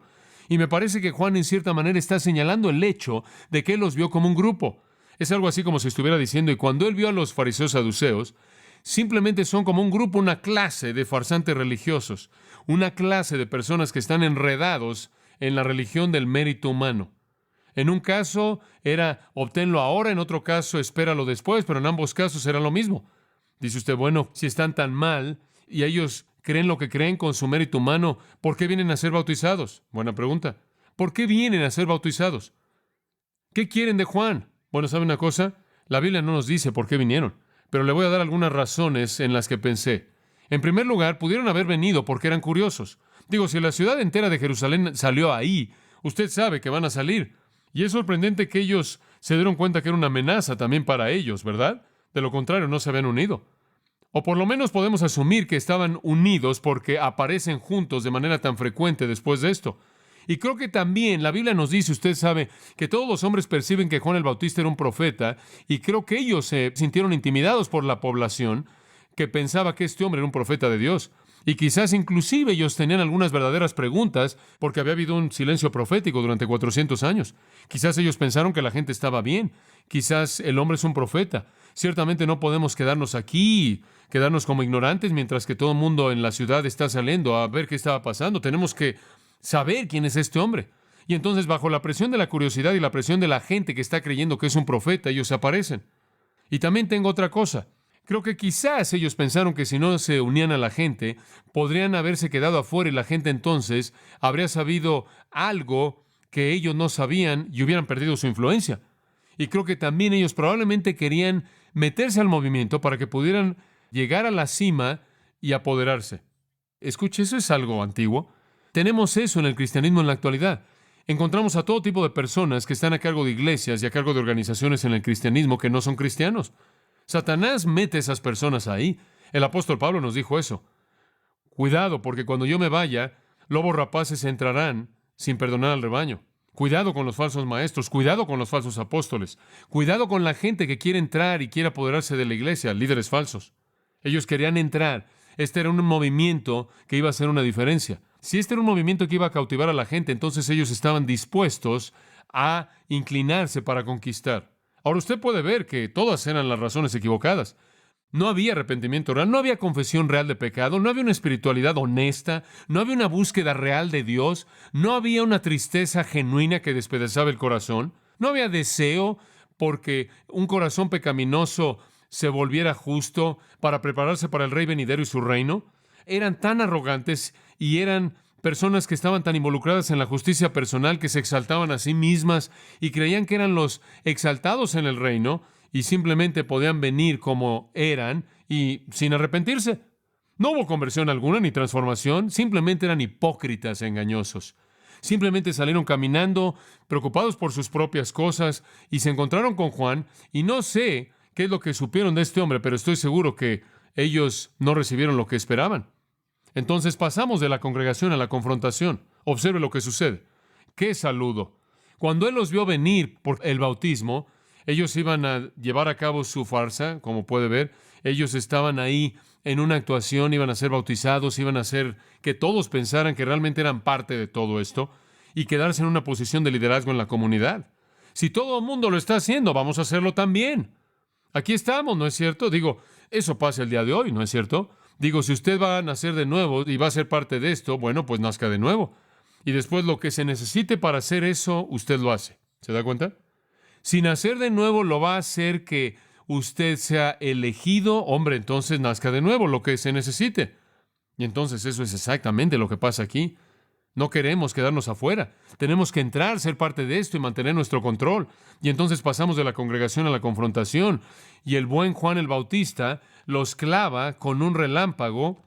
Speaker 1: Y me parece que Juan en cierta manera está señalando el hecho de que él los vio como un grupo. Es algo así como si estuviera diciendo, y cuando él vio a los fariseos saduceos, simplemente son como un grupo, una clase de farsantes religiosos, una clase de personas que están enredados en la religión del mérito humano. En un caso era obténlo ahora, en otro caso espéralo después, pero en ambos casos era lo mismo. Dice usted, bueno, si están tan mal y ellos creen lo que creen con su mérito humano, ¿por qué vienen a ser bautizados? Buena pregunta. ¿Por qué vienen a ser bautizados? ¿Qué quieren de Juan? Bueno, ¿sabe una cosa? La Biblia no nos dice por qué vinieron, pero le voy a dar algunas razones en las que pensé. En primer lugar, pudieron haber venido porque eran curiosos. Digo, si la ciudad entera de Jerusalén salió ahí, usted sabe que van a salir. Y es sorprendente que ellos se dieron cuenta que era una amenaza también para ellos, ¿verdad? De lo contrario, no se habían unido. O por lo menos podemos asumir que estaban unidos porque aparecen juntos de manera tan frecuente después de esto. Y creo que también la Biblia nos dice, usted sabe, que todos los hombres perciben que Juan el Bautista era un profeta, y creo que ellos se sintieron intimidados por la población que pensaba que este hombre era un profeta de Dios. Y quizás inclusive ellos tenían algunas verdaderas preguntas porque había habido un silencio profético durante 400 años. Quizás ellos pensaron que la gente estaba bien. Quizás el hombre es un profeta. Ciertamente no podemos quedarnos aquí, quedarnos como ignorantes mientras que todo el mundo en la ciudad está saliendo a ver qué estaba pasando. Tenemos que saber quién es este hombre. Y entonces, bajo la presión de la curiosidad y la presión de la gente que está creyendo que es un profeta, ellos aparecen. Y también tengo otra cosa. Creo que quizás ellos pensaron que si no se unían a la gente, podrían haberse quedado afuera y la gente entonces habría sabido algo que ellos no sabían y hubieran perdido su influencia. Y creo que también ellos probablemente querían meterse al movimiento para que pudieran llegar a la cima y apoderarse. Escuche, eso es algo antiguo. Tenemos eso en el cristianismo en la actualidad. Encontramos a todo tipo de personas que están a cargo de iglesias y a cargo de organizaciones en el cristianismo que no son cristianos. Satanás mete a esas personas ahí. El apóstol Pablo nos dijo eso. Cuidado, porque cuando yo me vaya, lobos rapaces entrarán sin perdonar al rebaño. Cuidado con los falsos maestros, cuidado con los falsos apóstoles, cuidado con la gente que quiere entrar y quiere apoderarse de la iglesia, líderes falsos. Ellos querían entrar. Este era un movimiento que iba a hacer una diferencia. Si este era un movimiento que iba a cautivar a la gente, entonces ellos estaban dispuestos a inclinarse para conquistar. Ahora usted puede ver que todas eran las razones equivocadas. No había arrepentimiento real, no había confesión real de pecado, no había una espiritualidad honesta, no había una búsqueda real de Dios, no había una tristeza genuina que despedazaba el corazón, no había deseo porque un corazón pecaminoso se volviera justo para prepararse para el Rey venidero y su reino. Eran tan arrogantes y eran personas que estaban tan involucradas en la justicia personal que se exaltaban a sí mismas y creían que eran los exaltados en el reino y simplemente podían venir como eran y sin arrepentirse. No hubo conversión alguna ni transformación, simplemente eran hipócritas e engañosos. Simplemente salieron caminando, preocupados por sus propias cosas, y se encontraron con Juan, y no sé qué es lo que supieron de este hombre, pero estoy seguro que ellos no recibieron lo que esperaban. Entonces pasamos de la congregación a la confrontación. Observe lo que sucede. ¡Qué saludo! Cuando él los vio venir por el bautismo, ellos iban a llevar a cabo su farsa, como puede ver. Ellos estaban ahí en una actuación, iban a ser bautizados, iban a hacer que todos pensaran que realmente eran parte de todo esto y quedarse en una posición de liderazgo en la comunidad. Si todo el mundo lo está haciendo, vamos a hacerlo también. Aquí estamos, ¿no es cierto? Digo, eso pasa el día de hoy, ¿no es cierto? Digo, si usted va a nacer de nuevo y va a ser parte de esto, bueno, pues nazca de nuevo. Y después lo que se necesite para hacer eso, usted lo hace. ¿Se da cuenta? Si nacer de nuevo lo va a hacer que usted sea elegido, hombre, entonces nazca de nuevo, lo que se necesite. Y entonces eso es exactamente lo que pasa aquí. No queremos quedarnos afuera. Tenemos que entrar, ser parte de esto y mantener nuestro control. Y entonces pasamos de la congregación a la confrontación. Y el buen Juan el Bautista los clava con un relámpago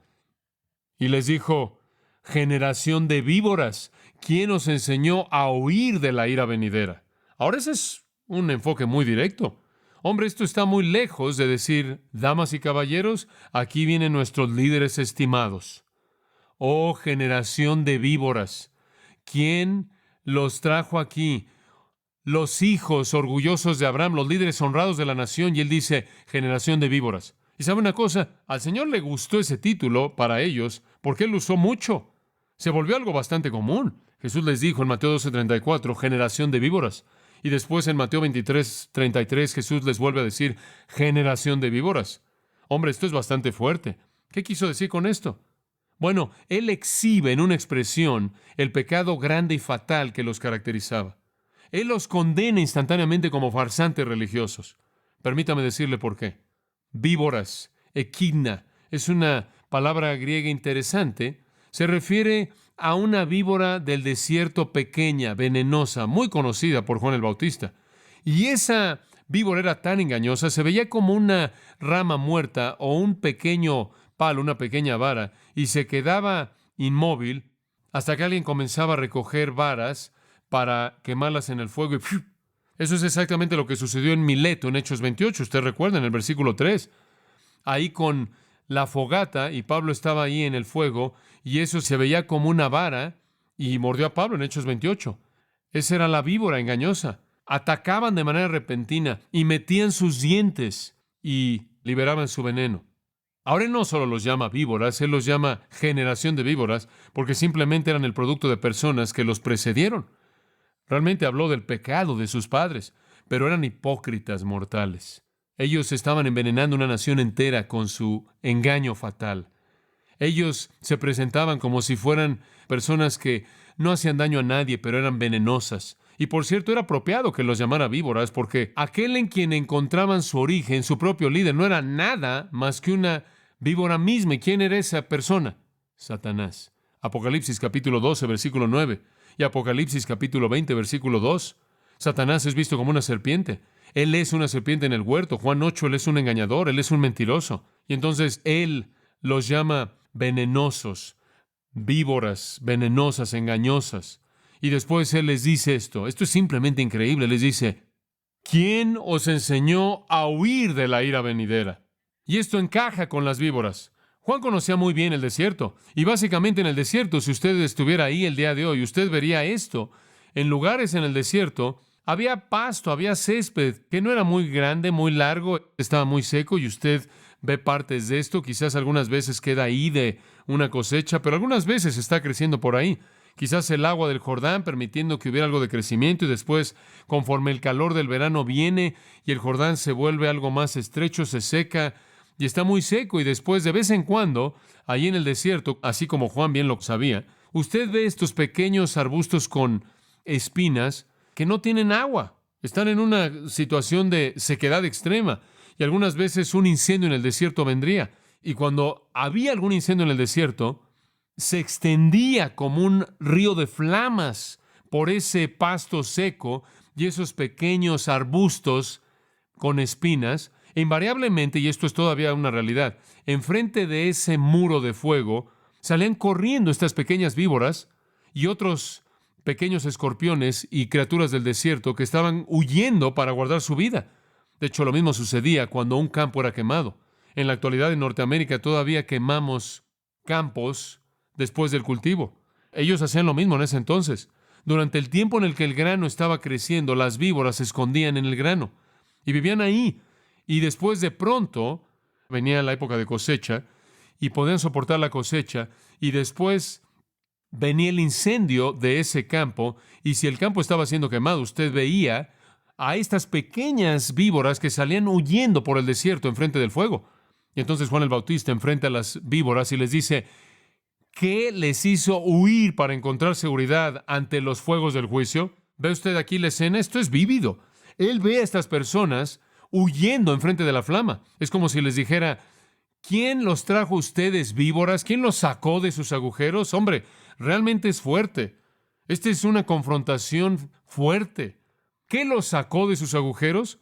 Speaker 1: y les dijo: generación de víboras, ¿quién os enseñó a huir de la ira venidera? Ahora ese es un enfoque muy directo. Hombre, esto está muy lejos de decir: damas y caballeros, aquí vienen nuestros líderes estimados. Oh, generación de víboras, ¿quién los trajo aquí? Los hijos orgullosos de Abraham, los líderes honrados de la nación. Y él dice: generación de víboras. Y sabe una cosa, al Señor le gustó ese título para ellos porque Él lo usó mucho. Se volvió algo bastante común. Jesús les dijo en Mateo 12:34, generación de víboras. Y después en Mateo 23:33 Jesús les vuelve a decir, generación de víboras. Hombre, esto es bastante fuerte. ¿Qué quiso decir con esto? Bueno, Él exhibe en una expresión el pecado grande y fatal que los caracterizaba. Él los condena instantáneamente como farsantes religiosos. Permítame decirle por qué. Víboras, equidna, es una palabra griega interesante. Se refiere a una víbora del desierto pequeña, venenosa, muy conocida por Juan el Bautista. Y esa víbora era tan engañosa, se veía como una rama muerta o un pequeño palo, una pequeña vara, y se quedaba inmóvil hasta que alguien comenzaba a recoger varas para quemarlas en el fuego y ¡fiu! Eso es exactamente lo que sucedió en Mileto, en Hechos 28. Usted recuerda, en el versículo 3. Ahí con la fogata, y Pablo estaba ahí en el fuego, y eso se veía como una vara, y mordió a Pablo en Hechos 28. Esa era la víbora engañosa. Atacaban de manera repentina, y metían sus dientes, y liberaban su veneno. Ahora Él no solo los llama víboras, Él los llama generación de víboras, porque simplemente eran el producto de personas que los precedieron. Realmente habló del pecado de sus padres, pero eran hipócritas mortales. Ellos estaban envenenando una nación entera con su engaño fatal. Ellos se presentaban como si fueran personas que no hacían daño a nadie, pero eran venenosas. Y por cierto, era apropiado que los llamara víboras, porque aquel en quien encontraban su origen, su propio líder, no era nada más que una víbora misma. ¿Y quién era esa persona? Satanás. Apocalipsis capítulo 12, versículo 9. Y Apocalipsis capítulo 20, versículo 2. Satanás es visto como una serpiente. Él es una serpiente en el huerto. Juan 8, él es un engañador, él es un mentiroso. Y entonces él los llama venenosos, víboras, venenosas, engañosas. Y después él les dice esto. Esto es simplemente increíble. Les dice: ¿quién os enseñó a huir de la ira venidera? Y esto encaja con las víboras. Juan conocía muy bien el desierto, y básicamente en el desierto, si usted estuviera ahí el día de hoy, usted vería esto. En lugares en el desierto había pasto, había césped, que no era muy grande, muy largo, estaba muy seco, y usted ve partes de esto. Quizás algunas veces queda ahí de una cosecha, pero algunas veces está creciendo por ahí. Quizás el agua del Jordán permitiendo que hubiera algo de crecimiento, y después, conforme el calor del verano viene y el Jordán se vuelve algo más estrecho, se seca, y está muy seco, y después, de vez en cuando, ahí en el desierto, así como Juan bien lo sabía, usted ve estos pequeños arbustos con espinas que no tienen agua. Están en una situación de sequedad extrema, y algunas veces un incendio en el desierto vendría. Y cuando había algún incendio en el desierto, se extendía como un río de flamas por ese pasto seco y esos pequeños arbustos con espinas, e invariablemente, y esto es todavía una realidad, enfrente de ese muro de fuego salían corriendo estas pequeñas víboras y otros pequeños escorpiones y criaturas del desierto que estaban huyendo para guardar su vida. De hecho, lo mismo sucedía cuando un campo era quemado. En la actualidad en Norteamérica todavía quemamos campos después del cultivo. Ellos hacían lo mismo en ese entonces. Durante el tiempo en el que el grano estaba creciendo, las víboras se escondían en el grano y vivían ahí. Y después, de pronto venía la época de cosecha y podían soportar la cosecha, y después venía el incendio de ese campo, y si el campo estaba siendo quemado, usted veía a estas pequeñas víboras que salían huyendo por el desierto enfrente del fuego. Y entonces Juan el Bautista enfrenta a las víboras y les dice: ¿qué les hizo huir para encontrar seguridad ante los fuegos del juicio? ¿Ve usted aquí la escena? Esto es vívido. Él ve a estas personas huyendo enfrente de la flama. Es como si les dijera: ¿quién los trajo a ustedes, víboras? ¿Quién los sacó de sus agujeros? Hombre, realmente es fuerte. Esta es una confrontación fuerte. ¿Qué los sacó de sus agujeros?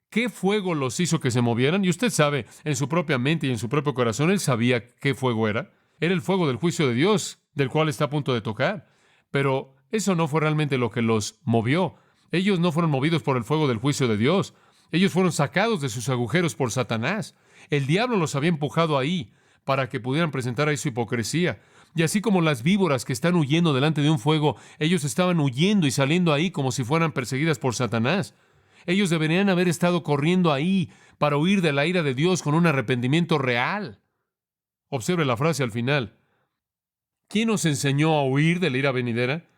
Speaker 1: ¿Qué fuego los hizo que se movieran? Y usted sabe, en su propia mente y en su propio corazón, él sabía qué fuego era. Era el fuego del juicio de Dios, del cual está a punto de tocar. Pero eso no fue realmente lo que los movió. Ellos no fueron movidos por el fuego del juicio de Dios. Ellos fueron sacados de sus agujeros por Satanás. El diablo los había empujado ahí para que pudieran presentar ahí su hipocresía. Y así como las víboras que están huyendo delante de un fuego, ellos estaban huyendo y saliendo ahí como si fueran perseguidas por Satanás. Ellos deberían haber estado corriendo ahí para huir de la ira de Dios con un arrepentimiento real. Observe la frase al final. ¿Quién nos enseñó a huir de la ira venidera?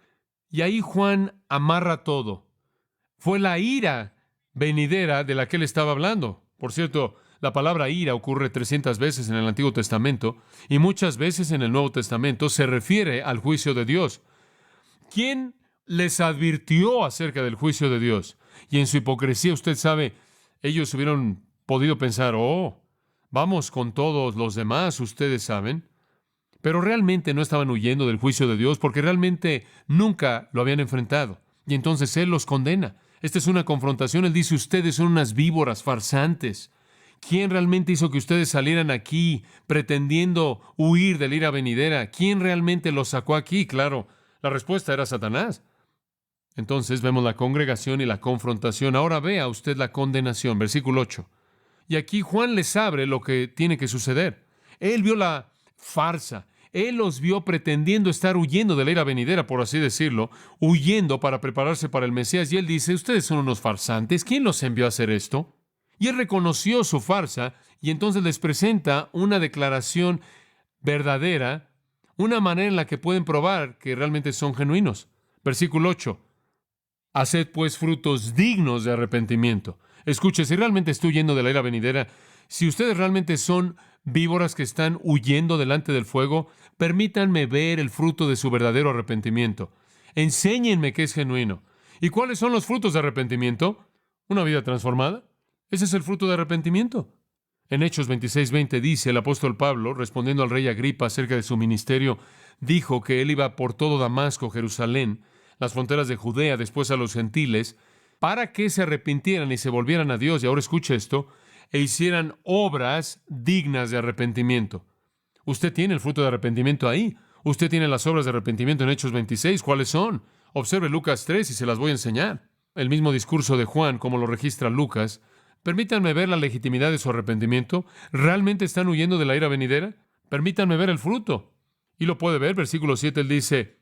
Speaker 1: Y ahí Juan amarra todo. Fue la ira venidera de la que él estaba hablando. Por cierto, la palabra ira ocurre 300 veces en el Antiguo Testamento y muchas veces en el Nuevo Testamento se refiere al juicio de Dios. ¿Quién les advirtió acerca del juicio de Dios? Y en su hipocresía, usted sabe, ellos hubieran podido pensar: oh, vamos con todos los demás, ustedes saben. Pero realmente no estaban huyendo del juicio de Dios porque realmente nunca lo habían enfrentado. Y entonces Él los condena. Esta es una confrontación. Él dice: ustedes son unas víboras farsantes. ¿Quién realmente hizo que ustedes salieran aquí pretendiendo huir de la ira venidera? ¿Quién realmente los sacó aquí? Claro, la respuesta era Satanás. Entonces vemos la congregación y la confrontación. Ahora vea usted la condenación, versículo 8. Y aquí Juan les abre lo que tiene que suceder. Él vio la farsa. Él los vio pretendiendo estar huyendo de la ira venidera, por así decirlo, huyendo para prepararse para el Mesías. Y él dice: ustedes son unos farsantes. ¿Quién los envió a hacer esto? Y él reconoció su farsa y entonces les presenta una declaración verdadera, una manera en la que pueden probar que realmente son genuinos. Versículo 8. Haced pues frutos dignos de arrepentimiento. Escuche, si realmente estoy huyendo de la ira venidera, si ustedes realmente son víboras que están huyendo delante del fuego, permítanme ver el fruto de su verdadero arrepentimiento. Enséñenme que es genuino. ¿Y cuáles son los frutos de arrepentimiento? Una vida transformada. Ese es el fruto de arrepentimiento. En Hechos 26:20 dice el apóstol Pablo, respondiendo al rey Agripa acerca de su ministerio, dijo que él iba por todo Damasco, Jerusalén, las fronteras de Judea, después a los gentiles, para que se arrepintieran y se volvieran a Dios. Y ahora escuche esto: e hicieran obras dignas de arrepentimiento. Usted tiene el fruto de arrepentimiento ahí. Usted tiene las obras de arrepentimiento en Hechos 26. ¿Cuáles son? Observe Lucas 3 y se las voy a enseñar. El mismo discurso de Juan, como lo registra Lucas. Permítanme ver la legitimidad de su arrepentimiento. ¿Realmente están huyendo de la ira venidera? Permítanme ver el fruto. Y lo puede ver, versículo 7, él dice: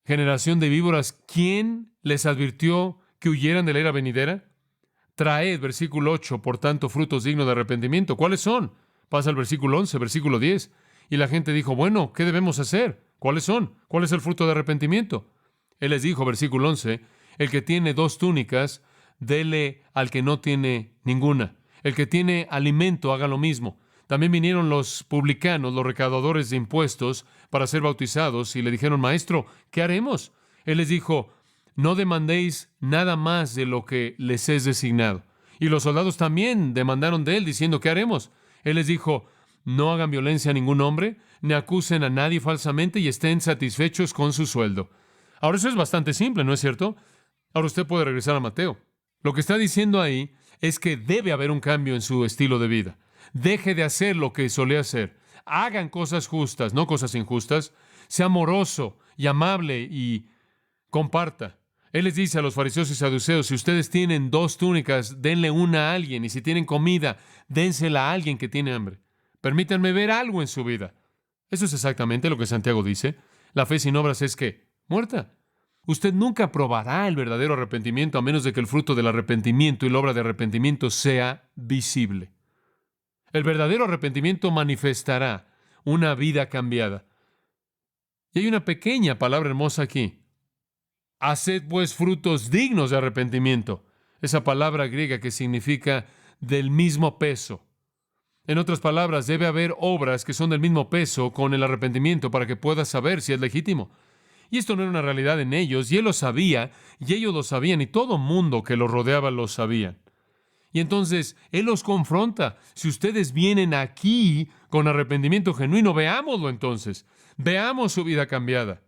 Speaker 1: generación de víboras, ¿quién les advirtió que huyeran de la ira venidera? Traed, versículo 8, por tanto, frutos dignos de arrepentimiento. ¿Cuáles son? Pasa al versículo 11, versículo 10. Y la gente dijo: bueno, ¿qué debemos hacer? ¿Cuáles son? ¿Cuál es el fruto de arrepentimiento? Él les dijo, versículo 11, el que tiene 2 túnicas, dele al que no tiene ninguna. El que tiene alimento, haga lo mismo. También vinieron los publicanos, los recaudadores de impuestos, para ser bautizados y le dijeron, Maestro, ¿qué haremos? Él les dijo, no demandéis nada más de lo que les es designado. Y los soldados también demandaron de él, diciendo, ¿qué haremos? Él les dijo, no hagan violencia a ningún hombre, ni acusen a nadie falsamente y estén satisfechos con su sueldo. Ahora eso es bastante simple, ¿no es cierto? Ahora usted puede regresar a Mateo. Lo que está diciendo ahí es que debe haber un cambio en su estilo de vida. Deje de hacer lo que solía hacer. Hagan cosas justas, no cosas injustas. Sea amoroso y amable y comparta. Él les dice a los fariseos y saduceos, si ustedes tienen 2 túnicas, denle una a alguien. Y si tienen comida, dénsela a alguien que tiene hambre. Permítanme ver algo en su vida. Eso es exactamente lo que Santiago dice. La fe sin obras es que muerta. Usted nunca probará el verdadero arrepentimiento a menos de que el fruto del arrepentimiento y la obra de arrepentimiento sea visible. El verdadero arrepentimiento manifestará una vida cambiada. Y hay una pequeña palabra hermosa aquí. Haced pues frutos dignos de arrepentimiento. Esa palabra griega que significa del mismo peso. En otras palabras, debe haber obras que son del mismo peso con el arrepentimiento para que puedas saber si es legítimo. Y esto no era una realidad en ellos, y él lo sabía, y ellos lo sabían, y todo mundo que los rodeaba lo sabían. Y entonces él los confronta. Si ustedes vienen aquí con arrepentimiento genuino, veámoslo entonces. Veamos su vida cambiada.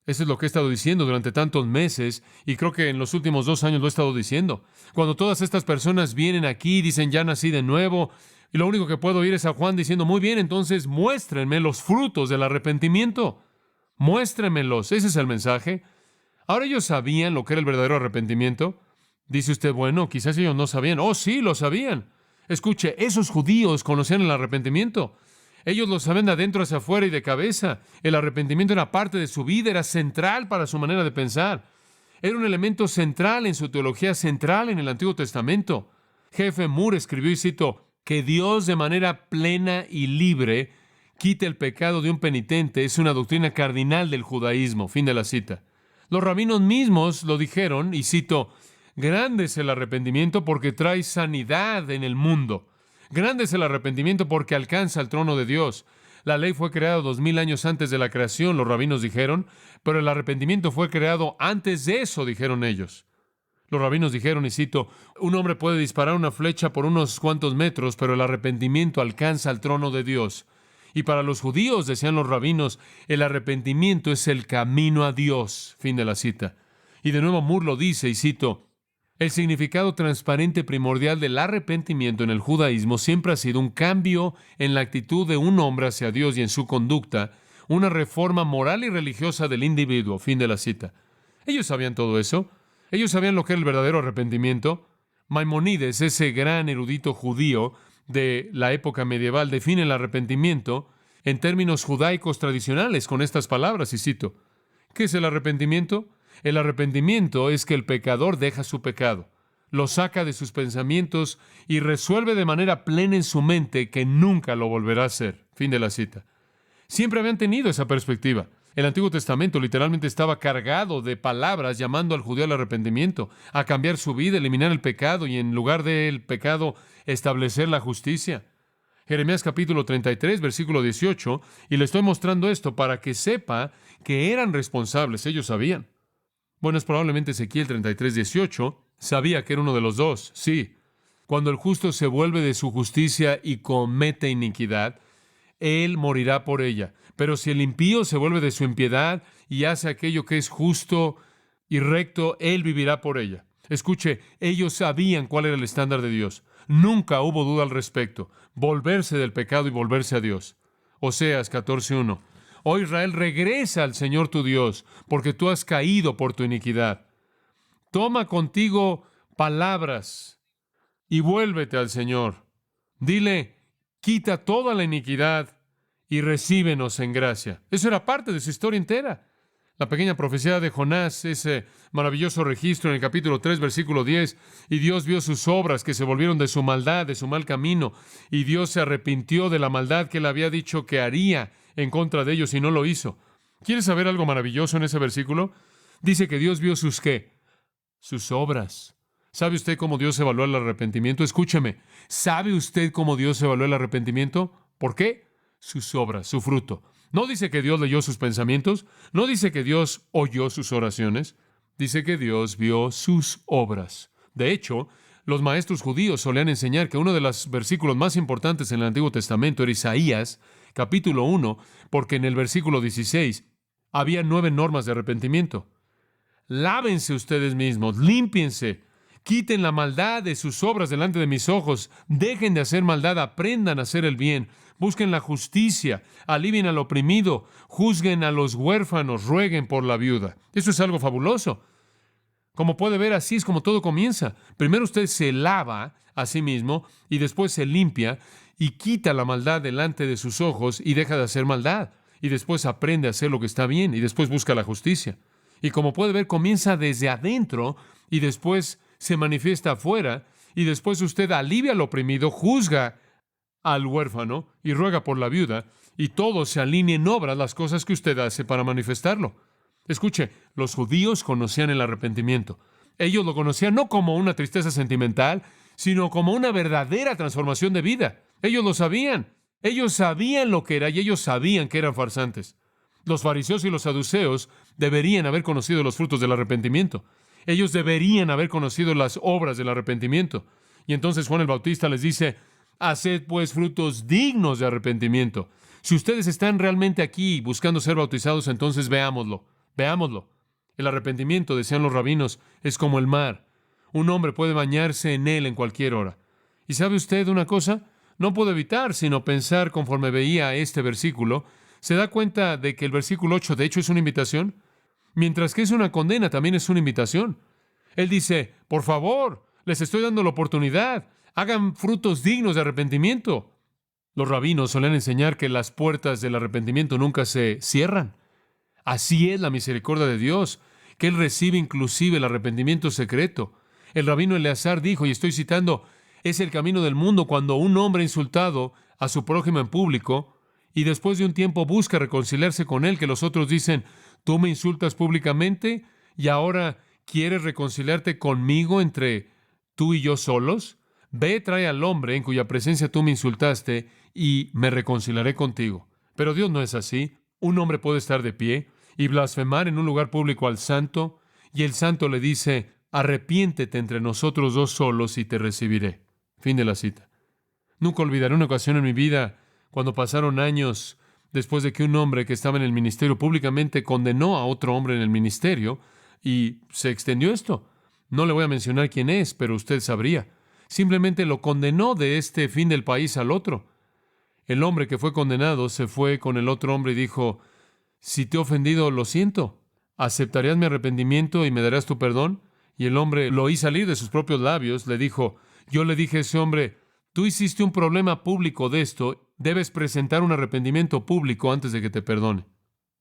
Speaker 1: Eso es lo que he estado diciendo durante tantos meses, y creo que en los últimos 2 años lo he estado diciendo. Cuando todas estas personas vienen aquí y dicen, ya nací de nuevo, y lo único que puedo oír es a Juan diciendo, muy bien, entonces muéstrenme los frutos del arrepentimiento. Muéstrenmelos. Ese es el mensaje. Ahora ellos sabían lo que era el verdadero arrepentimiento. Dice usted, bueno, quizás ellos no sabían. Oh, sí, lo sabían. Escuche, esos judíos conocían el arrepentimiento. Ellos lo sabían de adentro hacia afuera y de cabeza. El arrepentimiento era parte de su vida, era central para su manera de pensar. Era un elemento central en su teología, central en el Antiguo Testamento. Jefe Moore escribió, y cito, que Dios de manera plena y libre quite el pecado de un penitente es una doctrina cardinal del judaísmo. Fin de la cita. Los rabinos mismos lo dijeron, y cito, grande es el arrepentimiento porque trae sanidad en el mundo. Grande es el arrepentimiento porque alcanza el trono de Dios. La ley fue creada 2000 años antes de la creación, los rabinos dijeron, pero el arrepentimiento fue creado antes de eso, dijeron ellos. Los rabinos dijeron, y cito, un hombre puede disparar una flecha por unos cuantos metros, pero el arrepentimiento alcanza el trono de Dios. Y para los judíos, decían los rabinos, el arrepentimiento es el camino a Dios. Fin de la cita. Y de nuevo Moore lo dice, y cito, el significado transparente primordial del arrepentimiento en el judaísmo siempre ha sido un cambio en la actitud de un hombre hacia Dios y en su conducta, una reforma moral y religiosa del individuo. Fin de la cita. Ellos sabían todo eso. Ellos sabían lo que era el verdadero arrepentimiento. Maimónides, ese gran erudito judío de la época medieval, define el arrepentimiento en términos judaicos tradicionales con estas palabras, y cito, ¿qué es el arrepentimiento? El arrepentimiento es que el pecador deja su pecado, lo saca de sus pensamientos y resuelve de manera plena en su mente que nunca lo volverá a hacer. Fin de la cita. Siempre habían tenido esa perspectiva. El Antiguo Testamento literalmente estaba cargado de palabras llamando al judío al arrepentimiento, a cambiar su vida, eliminar el pecado y en lugar del pecado establecer la justicia. Jeremías capítulo 33, versículo 18, y le estoy mostrando esto para que sepa que eran responsables, ellos sabían. Bueno, es probablemente Ezequiel 33, 18, sabía que era uno de los dos, sí. Cuando el justo se vuelve de su justicia y comete iniquidad, él morirá por ella. Pero si el impío se vuelve de su impiedad y hace aquello que es justo y recto, él vivirá por ella. Escuche, ellos sabían cuál era el estándar de Dios. Nunca hubo duda al respecto. Volverse del pecado y volverse a Dios. Oseas 14:1. Oh Israel, regresa al Señor tu Dios, porque tú has caído por tu iniquidad. Toma contigo palabras y vuélvete al Señor. Dile, quita toda la iniquidad y recíbenos en gracia. Eso era parte de su historia entera. La pequeña profecía de Jonás, ese maravilloso registro en el capítulo 3, versículo 10, y Dios vio sus obras que se volvieron de su maldad, de su mal camino, y Dios se arrepintió de la maldad que él había dicho que haría en contra de ellos y no lo hizo. ¿Quieres saber algo maravilloso en ese versículo? Dice que Dios vio sus ¿qué? Sus obras. ¿Sabe usted cómo Dios evalúa el arrepentimiento? Escúcheme. ¿Sabe usted cómo Dios evalúa el arrepentimiento? ¿Por qué? Sus obras, su fruto. No dice que Dios leyó sus pensamientos. No dice que Dios oyó sus oraciones. Dice que Dios vio sus obras. De hecho, los maestros judíos solían enseñar que uno de los versículos más importantes en el Antiguo Testamento era Isaías, capítulo 1, porque en el versículo 16 había 9 normas de arrepentimiento. Lávense ustedes mismos, límpiense, quiten la maldad de sus obras delante de mis ojos, dejen de hacer maldad, aprendan a hacer el bien, busquen la justicia, alivien al oprimido, juzguen a los huérfanos, rueguen por la viuda. Eso es algo fabuloso. Como puede ver, así es como todo comienza. Primero usted se lava a sí mismo y después se limpia y quita la maldad delante de sus ojos y deja de hacer maldad. Y después aprende a hacer lo que está bien y después busca la justicia. Y como puede ver, comienza desde adentro y después se manifiesta afuera y después usted alivia al oprimido, juzga al huérfano y ruega por la viuda y todo se alinea en obras las cosas que usted hace para manifestarlo. Escuche, los judíos conocían el arrepentimiento. Ellos lo conocían no como una tristeza sentimental, sino como una verdadera transformación de vida. Ellos lo sabían. Ellos sabían lo que era y ellos sabían que eran farsantes. Los fariseos y los saduceos deberían haber conocido los frutos del arrepentimiento. Ellos deberían haber conocido las obras del arrepentimiento. Y entonces Juan el Bautista les dice, haced pues frutos dignos de arrepentimiento. Si ustedes están realmente aquí buscando ser bautizados, entonces veámoslo. Veámoslo. El arrepentimiento, decían los rabinos, es como el mar. Un hombre puede bañarse en él en cualquier hora. ¿Y sabe usted una cosa? No puedo evitar sino pensar conforme veía este versículo. ¿Se da cuenta de que el versículo 8 de hecho es una invitación? Mientras que es una condena, también es una invitación. Él dice, por favor, les estoy dando la oportunidad. Hagan frutos dignos de arrepentimiento. Los rabinos solían enseñar que las puertas del arrepentimiento nunca se cierran. Así es la misericordia de Dios, que Él recibe inclusive el arrepentimiento secreto. El rabino Eleazar dijo, y estoy citando, es el camino del mundo cuando un hombre ha insultado a su prójimo en público y después de un tiempo busca reconciliarse con él, que los otros dicen, tú me insultas públicamente y ahora quieres reconciliarte conmigo entre tú y yo solos. Ve, trae al hombre en cuya presencia tú me insultaste y me reconciliaré contigo. Pero Dios no es así. Un hombre puede estar de pie y blasfemar en un lugar público al santo, y el santo le dice, arrepiéntete entre nosotros dos solos y te recibiré. Fin de la cita. Nunca olvidaré una ocasión en mi vida cuando pasaron años después de que un hombre que estaba en el ministerio públicamente condenó a otro hombre en el ministerio y se extendió esto. No le voy a mencionar quién es, pero usted sabría. Simplemente lo condenó de este fin del país al otro. El hombre que fue condenado se fue con el otro hombre y dijo, si te he ofendido, lo siento. ¿Aceptarías mi arrepentimiento y me darás tu perdón? Y el hombre lo oí salir de sus propios labios. Le dijo, yo le dije a ese hombre, tú hiciste un problema público de esto, debes presentar un arrepentimiento público antes de que te perdone.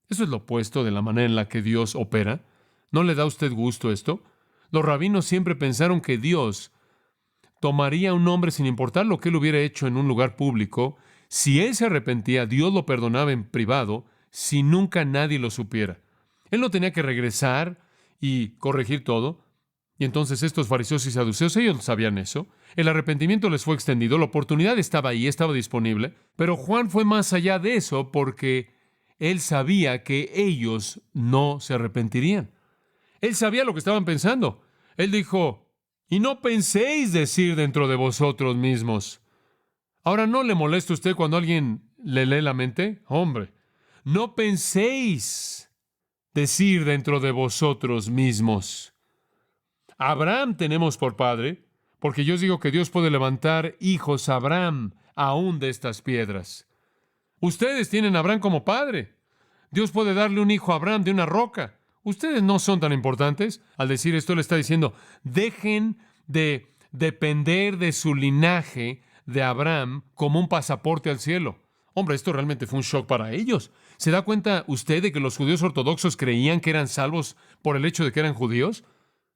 Speaker 1: Eso es lo opuesto de la manera en la que Dios opera. ¿No le da a usted gusto esto? Los rabinos siempre pensaron que Dios tomaría a un hombre sin importar lo que él hubiera hecho en un lugar público. Si él se arrepentía, Dios lo perdonaba en privado, si nunca nadie lo supiera. Él no tenía que regresar y corregir todo. Y entonces estos fariseos y saduceos, ellos sabían eso. El arrepentimiento les fue extendido, la oportunidad estaba ahí, estaba disponible. Pero Juan fue más allá de eso porque él sabía que ellos no se arrepentirían. Él sabía lo que estaban pensando. Él dijo, y no penséis decir dentro de vosotros mismos. Ahora, ¿no le molesta a usted cuando alguien le lee la mente? Hombre, no penséis decir dentro de vosotros mismos. Abraham tenemos por padre, porque yo os digo que Dios puede levantar hijos a Abraham aún de estas piedras. Ustedes tienen a Abraham como padre. Dios puede darle un hijo a Abraham de una roca. Ustedes no son tan importantes. Al decir esto, le está diciendo, dejen de depender de su linaje de Abraham como un pasaporte al cielo. Hombre, esto realmente fue un shock para ellos. ¿Se da cuenta usted de que los judíos ortodoxos creían que eran salvos por el hecho de que eran judíos?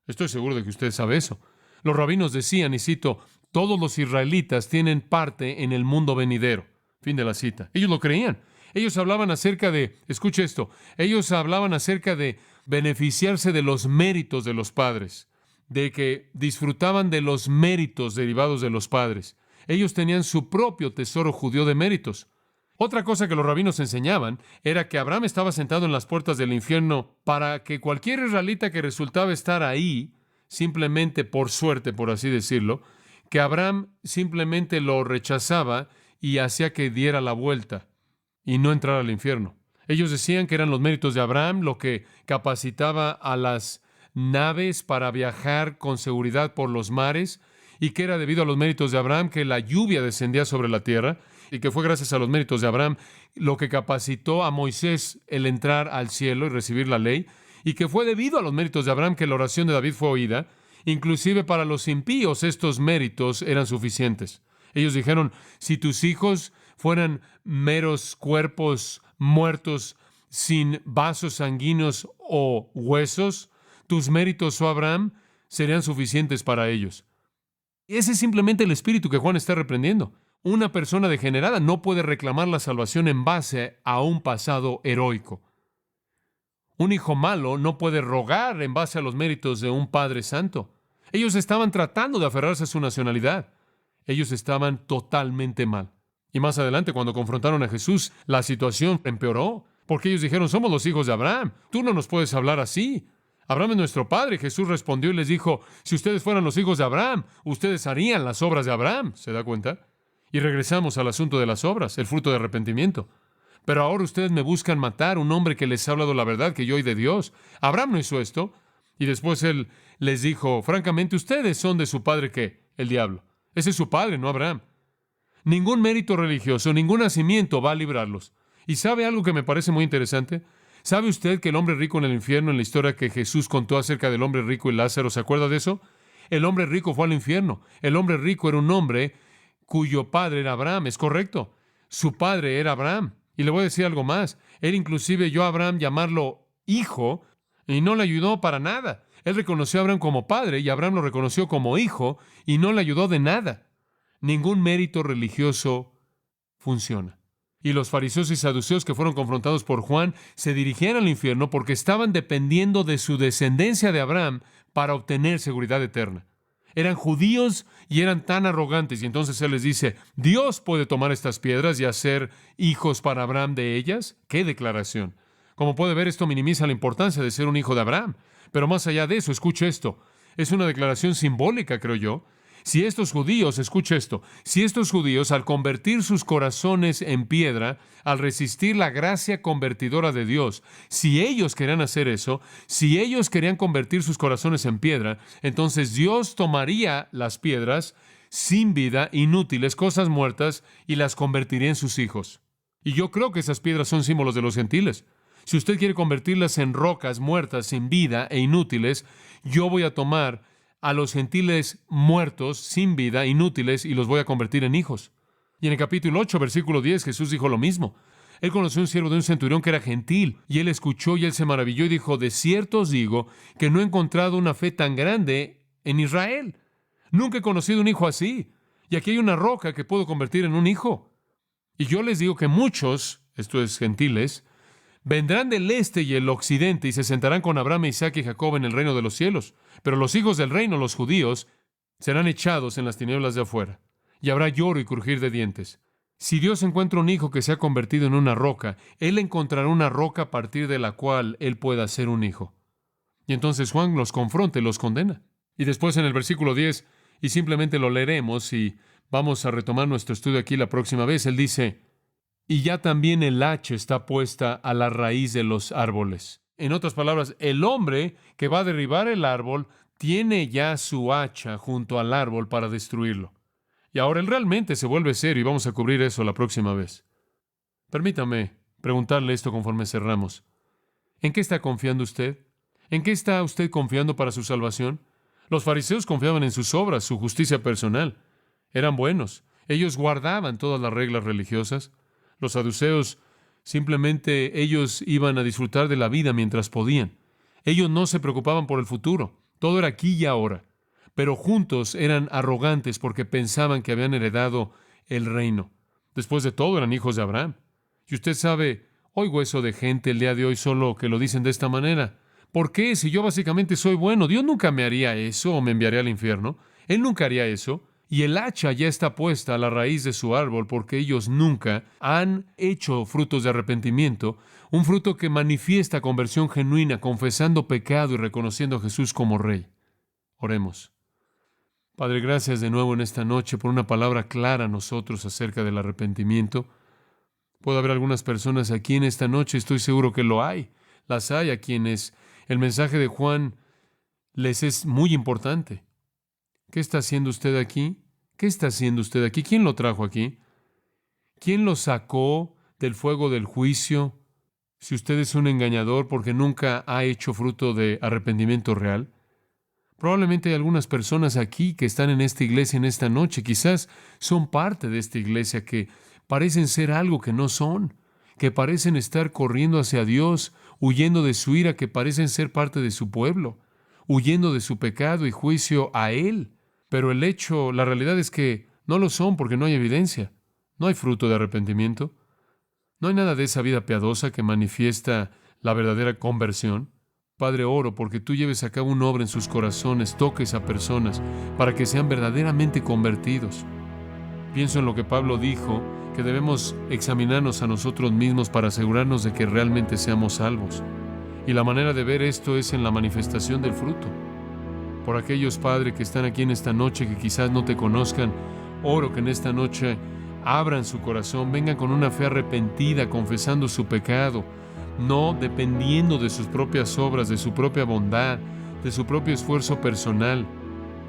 Speaker 1: Estoy seguro de que usted sabe eso. Los rabinos decían, y cito, todos los israelitas tienen parte en el mundo venidero. Fin de la cita. Ellos lo creían. Ellos hablaban acerca de, escuche esto, ellos hablaban acerca de beneficiarse de los méritos de los padres. de que disfrutaban de los méritos derivados de los padres. Ellos tenían su propio tesoro judío de méritos. Otra cosa que los rabinos enseñaban era que Abraham estaba sentado en las puertas del infierno para que cualquier israelita que resultaba estar ahí, simplemente por suerte, por así decirlo, que Abraham simplemente lo rechazaba y hacía que diera la vuelta y no entrara al infierno. Ellos decían que eran los méritos de Abraham lo que capacitaba a las naves para viajar con seguridad por los mares, y que era debido a los méritos de Abraham que la lluvia descendía sobre la tierra, y que fue gracias a los méritos de Abraham lo que capacitó a Moisés el entrar al cielo y recibir la ley, y que fue debido a los méritos de Abraham que la oración de David fue oída. Inclusive para los impíos estos méritos eran suficientes. Ellos dijeron, si tus hijos fueran meros cuerpos muertos sin vasos sanguíneos o huesos, tus méritos, oh Abraham, serían suficientes para ellos. Ese es simplemente el espíritu que Juan está reprendiendo. Una persona degenerada no puede reclamar la salvación en base a un pasado heroico. Un hijo malo no puede rogar en base a los méritos de un padre santo. Ellos estaban tratando de aferrarse a su nacionalidad. Ellos estaban totalmente mal. Y más adelante, cuando confrontaron a Jesús, la situación empeoró, porque ellos dijeron, somos los hijos de Abraham, tú no nos puedes hablar así. Abraham es nuestro padre. Jesús respondió y les dijo, si ustedes fueran los hijos de Abraham, ustedes harían las obras de Abraham. ¿Se da cuenta? Y regresamos al asunto de las obras, el fruto de arrepentimiento. Pero ahora ustedes me buscan matar, un hombre que les ha hablado la verdad que yo oí de Dios. Abraham no hizo esto. Y después él les dijo, francamente, ustedes son de su padre, ¿qué? El diablo. Ese es su padre, no Abraham. Ningún mérito religioso, ningún nacimiento va a librarlos. ¿Y sabe algo que me parece muy interesante? ¿Sabe usted que el hombre rico en el infierno, en la historia que Jesús contó acerca del hombre rico y Lázaro, ¿se acuerda de eso? El hombre rico fue al infierno. El hombre rico era un hombre cuyo padre era Abraham, es correcto. Su padre era Abraham. Y le voy a decir algo más. Él inclusive oyó a Abraham llamarlo hijo y no le ayudó para nada. Él reconoció a Abraham como padre y Abraham lo reconoció como hijo y no le ayudó de nada. Ningún mérito religioso funciona. Y los fariseos y saduceos que fueron confrontados por Juan se dirigían al infierno porque estaban dependiendo de su descendencia de Abraham para obtener seguridad eterna. Eran judíos y eran tan arrogantes. Y entonces él les dice, ¿Dios puede tomar estas piedras y hacer hijos para Abraham de ellas? ¡Qué declaración! Como puede ver, esto minimiza la importancia de ser un hijo de Abraham. Pero más allá de eso, escuche esto. Es una declaración simbólica, creo yo. Si estos judíos, escuche esto, si estos judíos al convertir sus corazones en piedra, al resistir la gracia convertidora de Dios, si ellos querían hacer eso, si ellos querían convertir sus corazones en piedra, entonces Dios tomaría las piedras sin vida, inútiles, cosas muertas, y las convertiría en sus hijos. Y yo creo que esas piedras son símbolos de los gentiles. Si usted quiere convertirlas en rocas muertas, sin vida e inútiles, yo voy a tomar a los gentiles muertos, sin vida, inútiles, y los voy a convertir en hijos. Y en el capítulo 8, versículo 10, Jesús dijo lo mismo. Él conoció un siervo de un centurión que era gentil, y él escuchó y él se maravilló y dijo, de cierto os digo que no he encontrado una fe tan grande en Israel. Nunca he conocido un hijo así. Y aquí hay una roca que puedo convertir en un hijo. Y yo les digo que muchos, esto es gentiles, vendrán del este y el occidente y se sentarán con Abraham, Isaac y Jacob en el reino de los cielos. Pero los hijos del reino, los judíos, serán echados en las tinieblas de afuera. Y habrá lloro y crujir de dientes. Si Dios encuentra un hijo que se ha convertido en una roca, Él encontrará una roca a partir de la cual Él pueda ser un hijo. Y entonces Juan los confronta y los condena. Y después en el versículo 10, y simplemente lo leeremos y vamos a retomar nuestro estudio aquí la próxima vez, Él dice, y ya también el hacha está puesta a la raíz de los árboles. En otras palabras, el hombre que va a derribar el árbol tiene ya su hacha junto al árbol para destruirlo. Y ahora él realmente se vuelve serio y vamos a cubrir eso la próxima vez. Permítame preguntarle esto conforme cerramos. ¿En qué está confiando usted? ¿En qué está usted confiando para su salvación? Los fariseos confiaban en sus obras, su justicia personal. Eran buenos. Ellos guardaban todas las reglas religiosas. Los saduceos simplemente ellos iban a disfrutar de la vida mientras podían. Ellos no se preocupaban por el futuro. Todo era aquí y ahora. Pero juntos eran arrogantes porque pensaban que habían heredado el reino. Después de todo, eran hijos de Abraham. Y usted sabe, oigo eso de gente el día de hoy solo que lo dicen de esta manera. ¿Por qué? Si yo básicamente soy bueno, Dios nunca me haría eso o me enviaría al infierno. Él nunca haría eso. Y el hacha ya está puesta a la raíz de su árbol porque ellos nunca han hecho frutos de arrepentimiento, un fruto que manifiesta conversión genuina, confesando pecado y reconociendo a Jesús como Rey. Oremos. Padre, gracias de nuevo en esta noche por una palabra clara a nosotros acerca del arrepentimiento. Puede haber algunas personas aquí en esta noche, estoy seguro que lo hay. Las hay a quienes el mensaje de Juan les es muy importante. ¿Qué está haciendo usted aquí? ¿Qué está haciendo usted aquí? ¿Quién lo trajo aquí? ¿Quién lo sacó del fuego del juicio? Si usted es un engañador porque nunca ha hecho fruto de arrepentimiento real, probablemente hay algunas personas aquí que están en esta iglesia en esta noche, quizás son parte de esta iglesia que parecen ser algo que no son, que parecen estar corriendo hacia Dios, huyendo de su ira, que parecen ser parte de su pueblo, huyendo de su pecado y juicio a Él. Pero la realidad es que no lo son porque no hay evidencia, no hay fruto de arrepentimiento, no hay nada de esa vida piadosa que manifiesta la verdadera conversión. Padre, oro porque tú lleves a cabo una obra en sus corazones, toques a personas para que sean verdaderamente convertidos. Pienso en lo que Pablo dijo, que debemos examinarnos a nosotros mismos para asegurarnos de que realmente seamos salvos. Y la manera de ver esto es en la manifestación del fruto. Por aquellos, Padre, que están aquí en esta noche, que quizás no te conozcan, oro que en esta noche abran su corazón, vengan con una fe arrepentida, confesando su pecado, no dependiendo de sus propias obras, de su propia bondad, de su propio esfuerzo personal,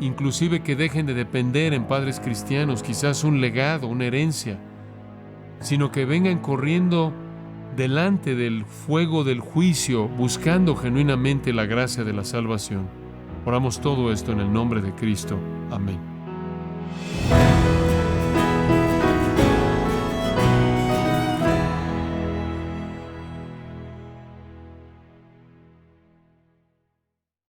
Speaker 1: inclusive que dejen de depender en padres cristianos, quizás un legado, una herencia, sino que vengan corriendo delante del fuego del juicio, buscando genuinamente la gracia de la salvación. Oramos todo esto en el nombre de Cristo. Amén.